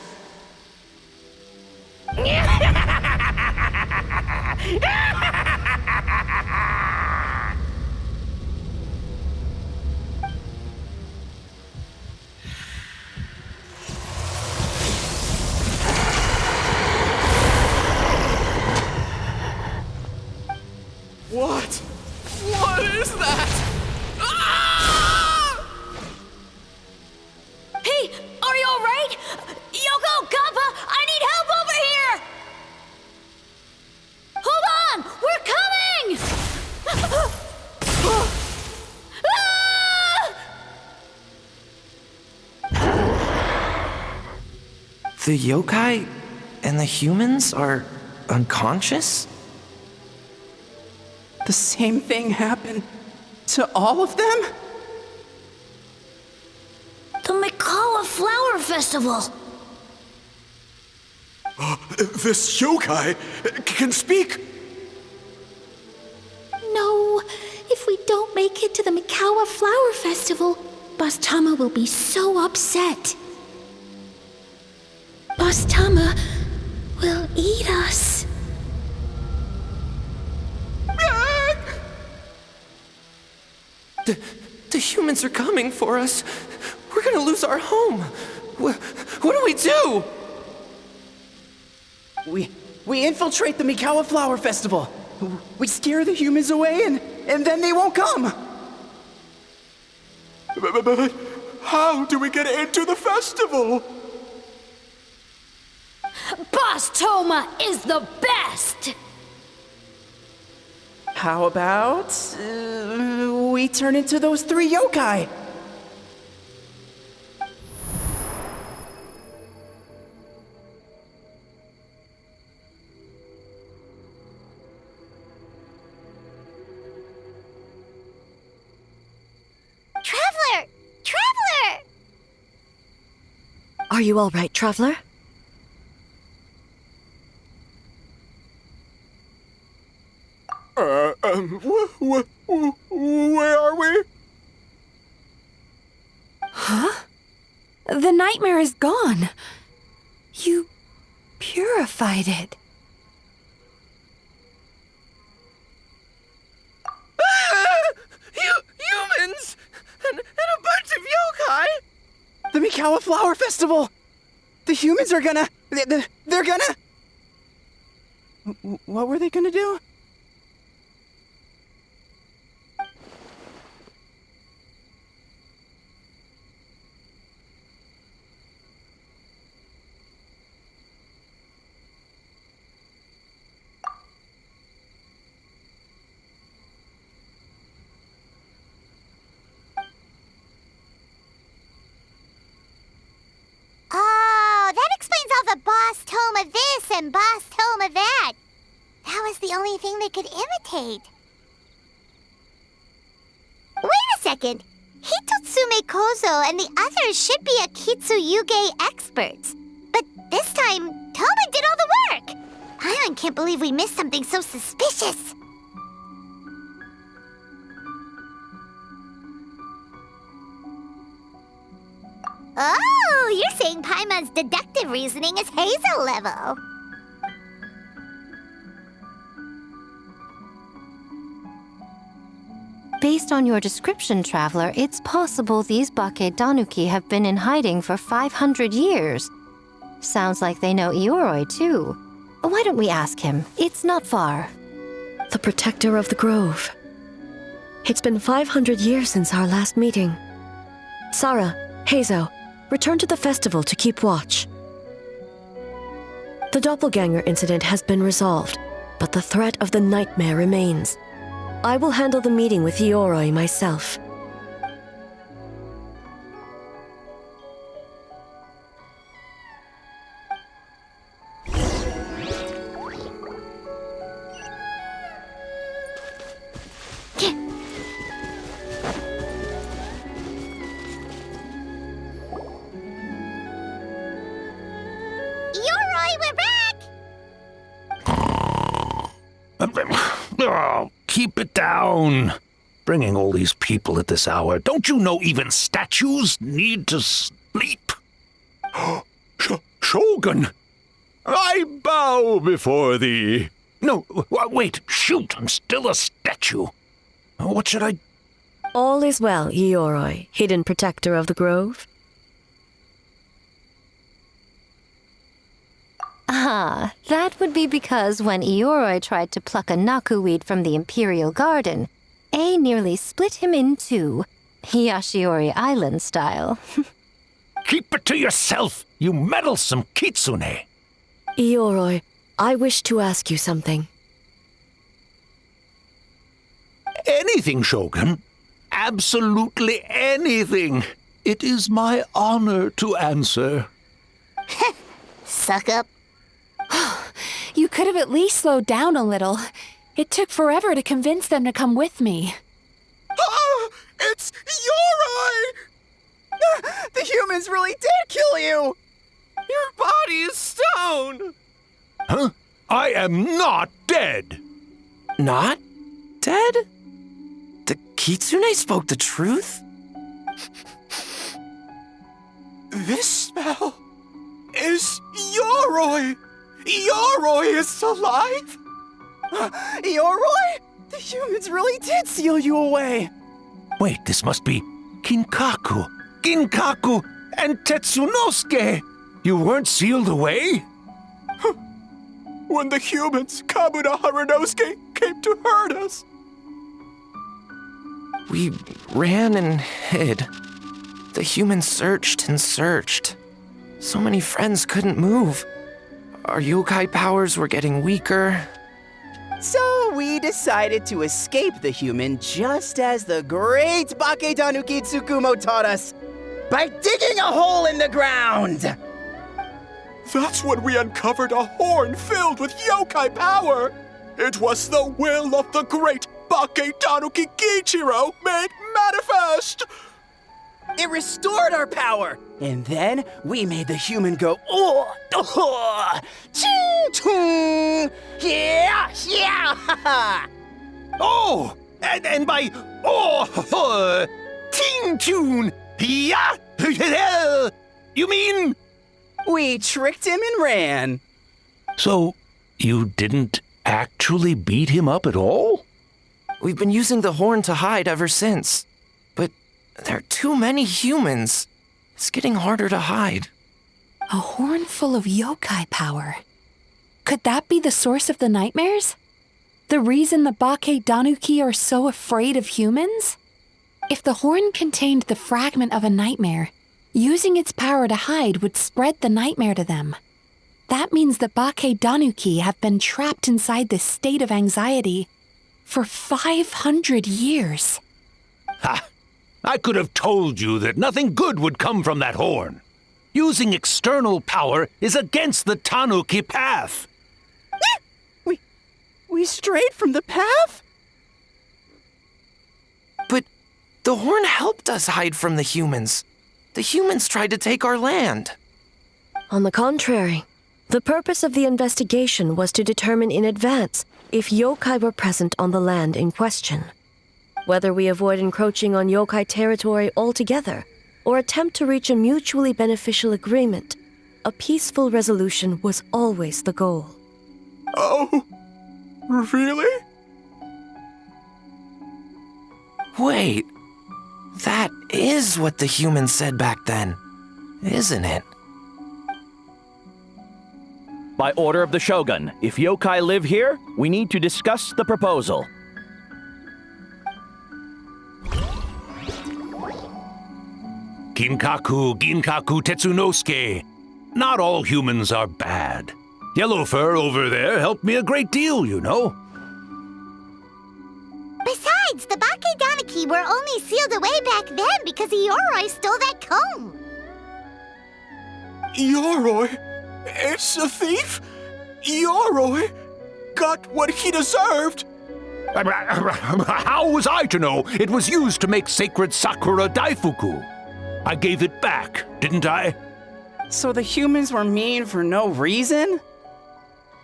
What? What is that? Ah! The yokai and the humans are unconscious? The same thing happened to all of them? The Mikawa Flower Festival! This yokai can speak! No, if we don't make it to the Mikawa Flower Festival, Boss Tama will be so upset. Boss Tama will eat us. The humans are coming for us. We're gonna lose our home. What do we do? We infiltrate the Mikawa Flower Festival. We scare the humans away and then they won't come. But how do we get into the festival? Boss Toma is the best! How about we turn into those 3 yokai? Traveler! Traveler! Are you all right, Traveler? Where are we? Huh? The nightmare is gone. You purified it. Humans! And a bunch of yokai! The Mikawa Flower Festival! The humans are gonna... They're gonna... What were they gonna do? Oh, that explains all the Boss Toma this and Boss Toma that. That was the only thing they could imitate. Wait a second. Hitotsume Kozo and the others should be Akitsuyuge experts. But this time, Toma did all the work. Paimon can't believe we missed something so suspicious. Oh, you're saying Paimon's deductive reasoning is Hazel level. Based on your description, Traveler, it's possible these Bake Danuki have been in hiding for 500 years. Sounds like they know Ioroi, too. Why don't we ask him? It's not far. The protector of the grove. It's been 500 years since our last meeting. Sarah, Hazo, return to the festival to keep watch. The doppelganger incident has been resolved, but the threat of the nightmare remains. I will handle the meeting with Ioroi myself. Ioroi, we're back! Oh, keep it down. Bringing all these people at this hour. Don't you know even statues need to sleep? Shogun! I bow before thee. No, wait, shoot, I'm still a statue. What should I... All is well, Ioroi, hidden protector of the grove. Ah, that would be because when Ioroi tried to pluck a nakuweed from the Imperial Garden, A nearly split him in two, Yashiori Island style. Keep it to yourself, you meddlesome kitsune. Ioroi, I wish to ask you something. Anything, Shogun. Absolutely anything. It is my honor to answer. suck up. You could have at least slowed down a little. It took forever to convince them to come with me. Ah! It's Yori! The humans really did kill you! Your body is stone! Huh? I am not dead! Not dead? The Kitsune spoke the truth? This smell is Yoroi! Yoroi is alive! Yoroi? The humans really did seal you away! Wait, this must be Kinkaku, Ginkaku, and Tetsunosuke! You weren't sealed away? When the humans, Kabuna Harunosuke, came to hurt us. We ran and hid. The humans searched and searched. So many friends couldn't move. Our yokai powers were getting weaker. So we decided to escape the human just as the great Baketanuki Tsukumo taught us, by digging a hole in the ground! That's when we uncovered a horn filled with yokai power! It was the will of the great Baketanuki Kichiro made manifest! It restored our power, and then we made the human go, ching, yeah, yeah, Oh, and by Ting Tune, yeah, you mean? We tricked him and ran. So, you didn't actually beat him up at all? We've been using the horn to hide ever since. But there are too many humans. It's getting harder to hide. A horn full of yokai power. Could that be the source of the nightmares? The reason the Baketanuki are so afraid of humans? If the horn contained the fragment of a nightmare, using its power to hide would spread the nightmare to them. That means the Baketanuki have been trapped inside this state of anxiety for 500 years. Ha! I could have told you that nothing good would come from that horn. Using external power is against the Tanuki path. We strayed from the path? But the horn helped us hide from the humans. The humans tried to take our land. On the contrary, the purpose of the investigation was to determine in advance if yokai were present on the land in question. Whether we avoid encroaching on yokai territory altogether or attempt to reach a mutually beneficial agreement, a peaceful resolution was always the goal. Oh, really? Wait, that is what the humans said back then, isn't it? By order of the Shogun, if yokai live here, we need to discuss the proposal. Kinkaku, Ginkaku, Tetsunosuke. Not all humans are bad. Yellow Fur over there helped me a great deal, you know. Besides, the Baketanuki were only sealed away back then because Yoroi stole that comb. Yoroi? It's a thief? Yoroi got what he deserved. How was I to know it was used to make sacred Sakura Daifuku? I gave it back, didn't I? So the humans were mean for no reason?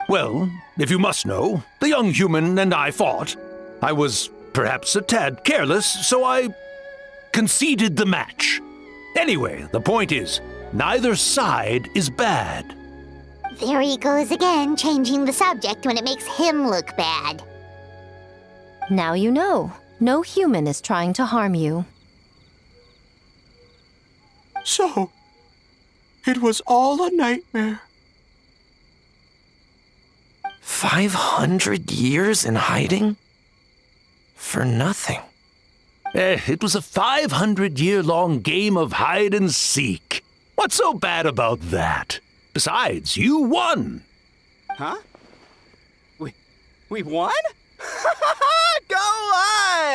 Well, if you must know, the young human and I fought. I was perhaps a tad careless, so I conceded the match. Anyway, the point is, neither side is bad. There he goes again, changing the subject when it makes him look bad. Now you know. No human is trying to harm you. So, it was all a nightmare. 500 years in hiding? For nothing. It was a 500-year-long game of hide and seek. What's so bad about that? Besides, you won. Huh? We won? Go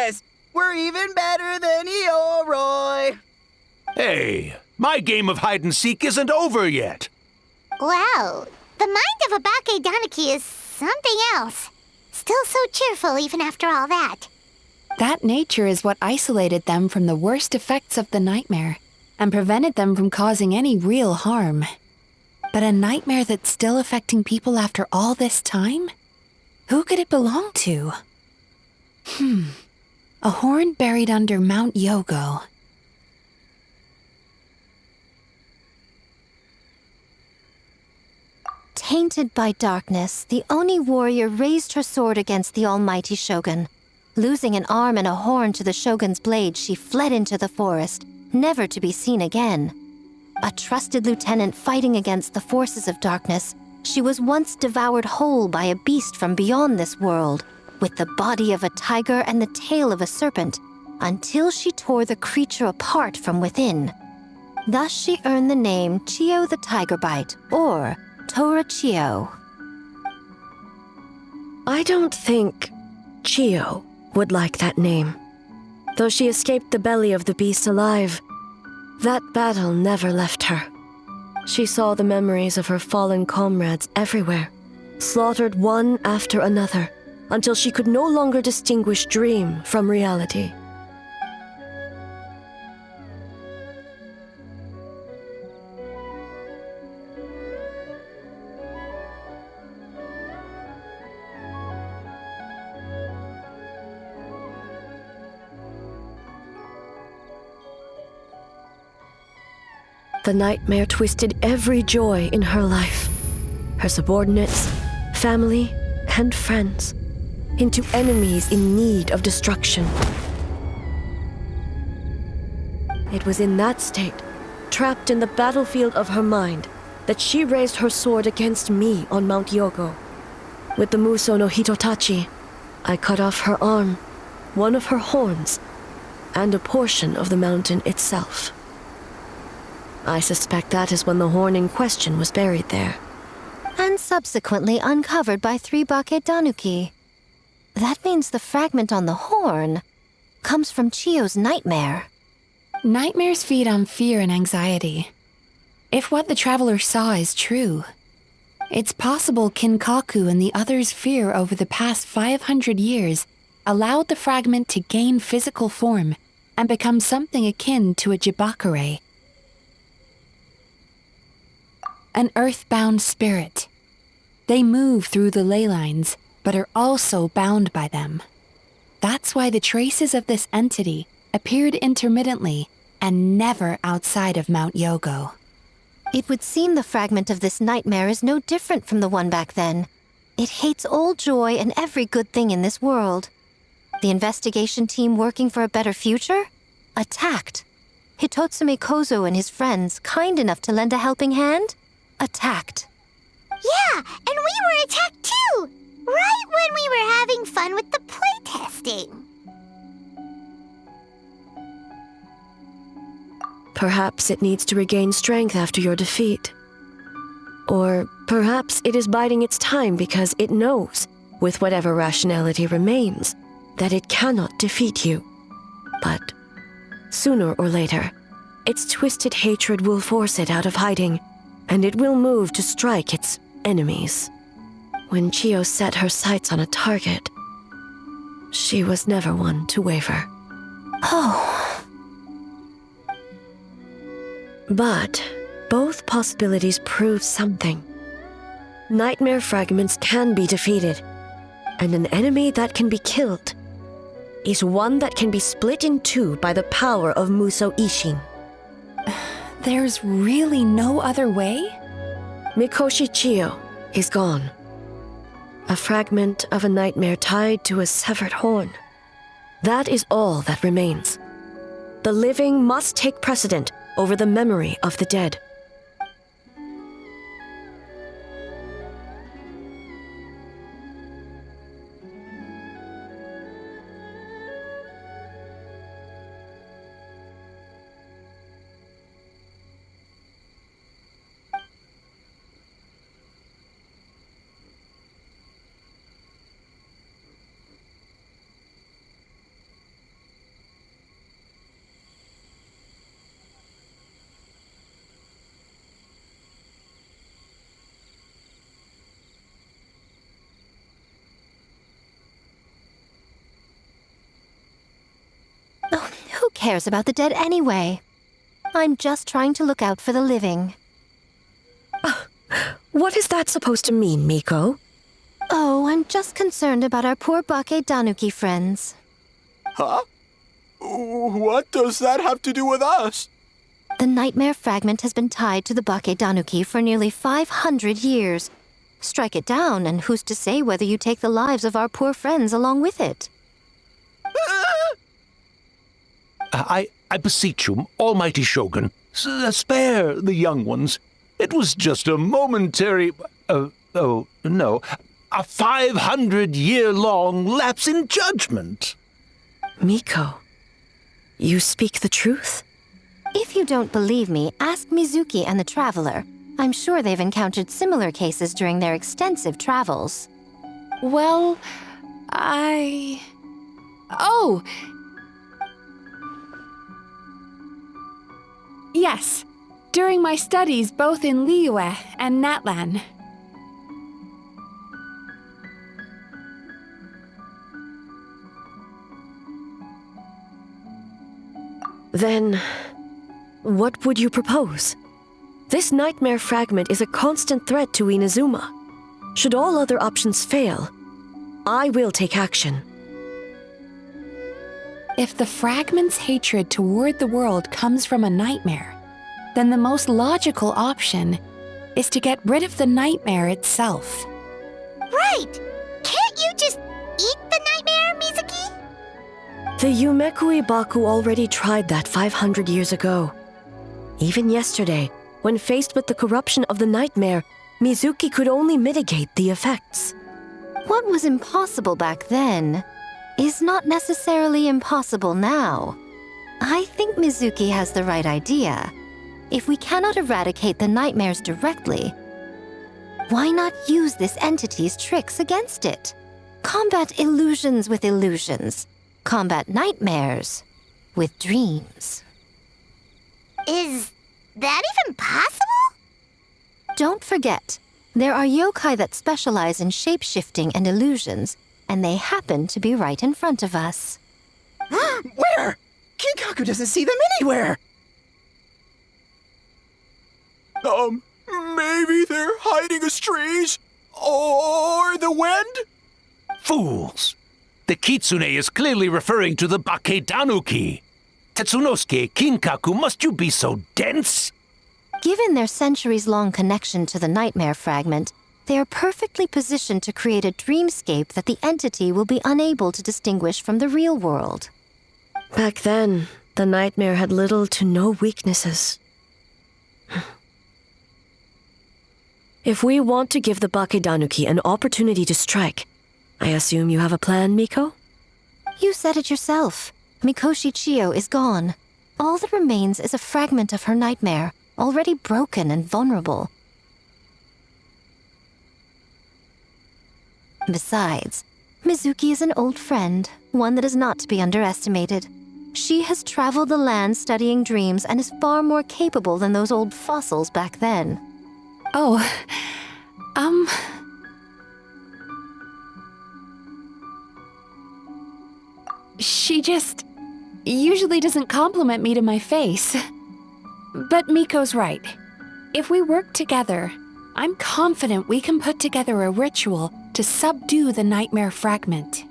us! We're even better than Yoroi. Hey, my game of hide and seek isn't over yet. Wow, the mind of a Bakedaniki is something else. Still so cheerful even after all that. That nature is what isolated them from the worst effects of the nightmare and prevented them from causing any real harm. But a nightmare that's still affecting people after all this time? Who could it belong to? A horn buried under Mount Yogo. Tainted by darkness, the Oni warrior raised her sword against the almighty shogun. Losing an arm and a horn to the shogun's blade, she fled into the forest, never to be seen again. A trusted lieutenant fighting against the forces of darkness, she was once devoured whole by a beast from beyond this world, with the body of a tiger and the tail of a serpent, until she tore the creature apart from within. Thus she earned the name Chio the Tigerbite, or Tora Chio. I don't think Chio would like that name. Though she escaped the belly of the beast alive, that battle never left her. She saw the memories of her fallen comrades everywhere, slaughtered one after another, until she could no longer distinguish dream from reality. The nightmare twisted every joy in her life, her subordinates, family, and friends, into enemies in need of destruction. It was in that state, trapped in the battlefield of her mind, that she raised her sword against me on Mount Yogo. With the Muso no Hitotachi, I cut off her arm, one of her horns, and a portion of the mountain itself. I suspect that is when the horn in question was buried there. And subsequently uncovered by 3 Bakedanuki. That means the fragment on the horn comes from Chio's nightmare. Nightmares feed on fear and anxiety. If what the traveler saw is true, it's possible Kinkaku and the others' fear over the past 500 years allowed the fragment to gain physical form and become something akin to a jibakure. An earthbound spirit. They move through the ley lines, but are also bound by them. That's why the traces of this entity appeared intermittently and never outside of Mount Yogo. It would seem the fragment of this nightmare is no different from the one back then. It hates all joy and every good thing in this world. The investigation team working for a better future? Attacked. Hitotsume Kozo and his friends, kind enough to lend a helping hand? Attacked. Yeah, and we were attacked too! Right when we were having fun with the playtesting. Perhaps it needs to regain strength after your defeat. Or perhaps it is biding its time because it knows, with whatever rationality remains, that it cannot defeat you. But sooner or later, its twisted hatred will force it out of hiding, and it will move to strike its enemies. When Chio set her sights on a target, she was never one to waver. Oh. But both possibilities prove something. Nightmare fragments can be defeated, and an enemy that can be killed is one that can be split in two by the power of Muso Ishin. There's really no other way? Mikoshi Chio is gone. A fragment of a nightmare tied to a severed horn. That is all that remains. The living must take precedent over the memory of the dead. cares about the dead anyway? I'm just trying to look out for the living. What is that supposed to mean, Miko? Oh, I'm just concerned about our poor Bake Danuki friends. Huh? What does that have to do with us? The nightmare fragment has been tied to the Bake Danuki for nearly 500 years. Strike it down, and who's to say whether you take the lives of our poor friends along with it? I beseech you, almighty Shogun, spare the young ones. It was just a momentary... a 500-year-long lapse in judgment. Miko, you speak the truth? If you don't believe me, ask Mizuki and the Traveler. I'm sure they've encountered similar cases during their extensive travels. Well, Oh! Yes, during my studies both in Liyue and Natlan. Then, what would you propose? This nightmare fragment is a constant threat to Inazuma. Should all other options fail, I will take action. If the fragment's hatred toward the world comes from a nightmare, then the most logical option is to get rid of the nightmare itself. Right! Can't you just eat the nightmare, Mizuki? The Yumekui Baku already tried that 500 years ago. Even yesterday, when faced with the corruption of the nightmare, Mizuki could only mitigate the effects. What was impossible back then is not necessarily impossible now. I think Mizuki has the right idea. If we cannot eradicate the nightmares directly, why not use this entity's tricks against it? Combat illusions with illusions. Combat nightmares with dreams. Is that even possible? Don't forget, there are yokai that specialize in shape-shifting and illusions, and they happen to be right in front of us. Where? Kinkaku doesn't see them anywhere! Maybe they're hiding us trees? Or the wind? Fools! The Kitsune is clearly referring to the Bake Danuki. Tetsunosuke, Kinkaku, must you be so dense? Given their centuries-long connection to the nightmare fragment, they are perfectly positioned to create a dreamscape that the entity will be unable to distinguish from the real world. Back then, the nightmare had little to no weaknesses. If we want to give the Bake Danuki an opportunity to strike, I assume you have a plan, Miko? You said it yourself. Mikoshi Chiyo is gone. All that remains is a fragment of her nightmare, already broken and vulnerable. Besides, Mizuki is an old friend, one that is not to be underestimated. She has traveled the land studying dreams and is far more capable than those old fossils back then. Oh, She just usually doesn't compliment me to my face. But Miko's right. If we work together, I'm confident we can put together a ritual to subdue the nightmare fragment.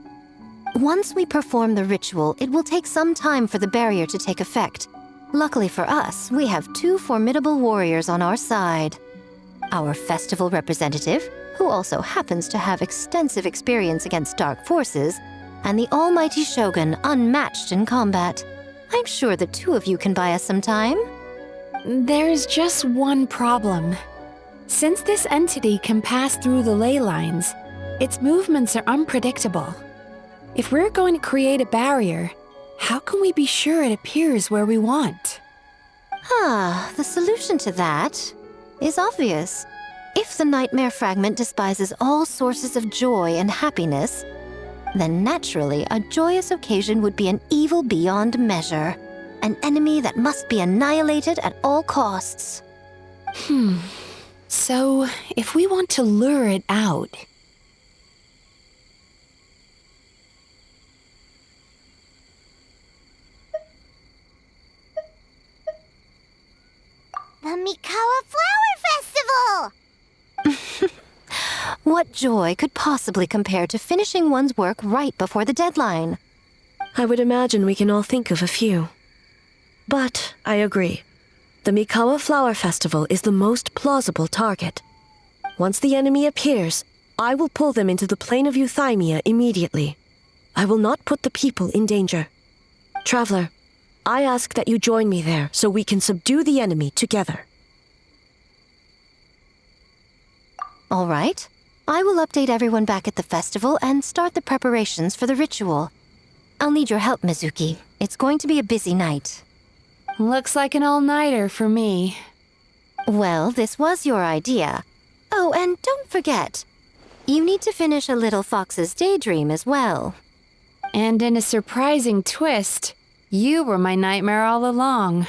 Once we perform the ritual, it will take some time for the barrier to take effect. Luckily for us, we have two formidable warriors on our side. Our festival representative, who also happens to have extensive experience against dark forces, and the almighty Shogun, unmatched in combat. I'm sure the two of you can buy us some time. There's just one problem. Since this entity can pass through the ley lines, its movements are unpredictable. If we're going to create a barrier, how can we be sure it appears where we want? The solution to that is obvious. If the nightmare fragment despises all sources of joy and happiness, then naturally a joyous occasion would be an evil beyond measure, an enemy that must be annihilated at all costs. So, if we want to lure it out... Mikawa Flower Festival! What joy could possibly compare to finishing one's work right before the deadline? I would imagine we can all think of a few. But I agree. The Mikawa Flower Festival is the most plausible target. Once the enemy appears, I will pull them into the plane of Euthymia immediately. I will not put the people in danger. Traveler, I ask that you join me there so we can subdue the enemy together. All right. I will update everyone back at the festival and start the preparations for the ritual. I'll need your help, Mizuki. It's going to be a busy night. Looks like an all-nighter for me. Well, this was your idea. Oh, and don't forget, you need to finish a Little Fox's Daydream as well. And in a surprising twist, you were my nightmare all along.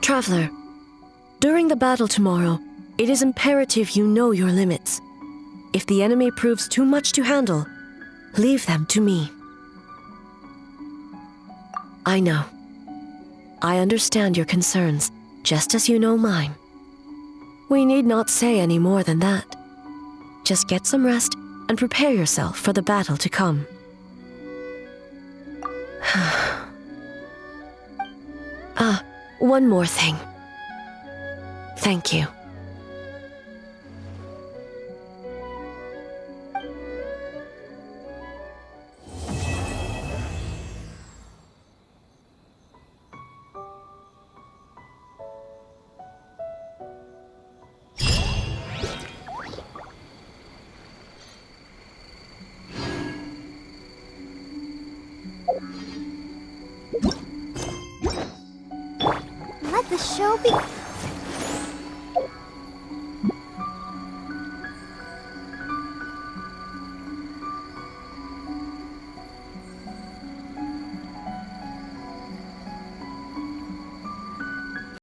Traveler, during the battle tomorrow, it is imperative you know your limits. If the enemy proves too much to handle, leave them to me. I know. I understand your concerns, just as you know mine. We need not say any more than that. Just get some rest and prepare yourself for the battle to come. One more thing. Thank you. Let the show be...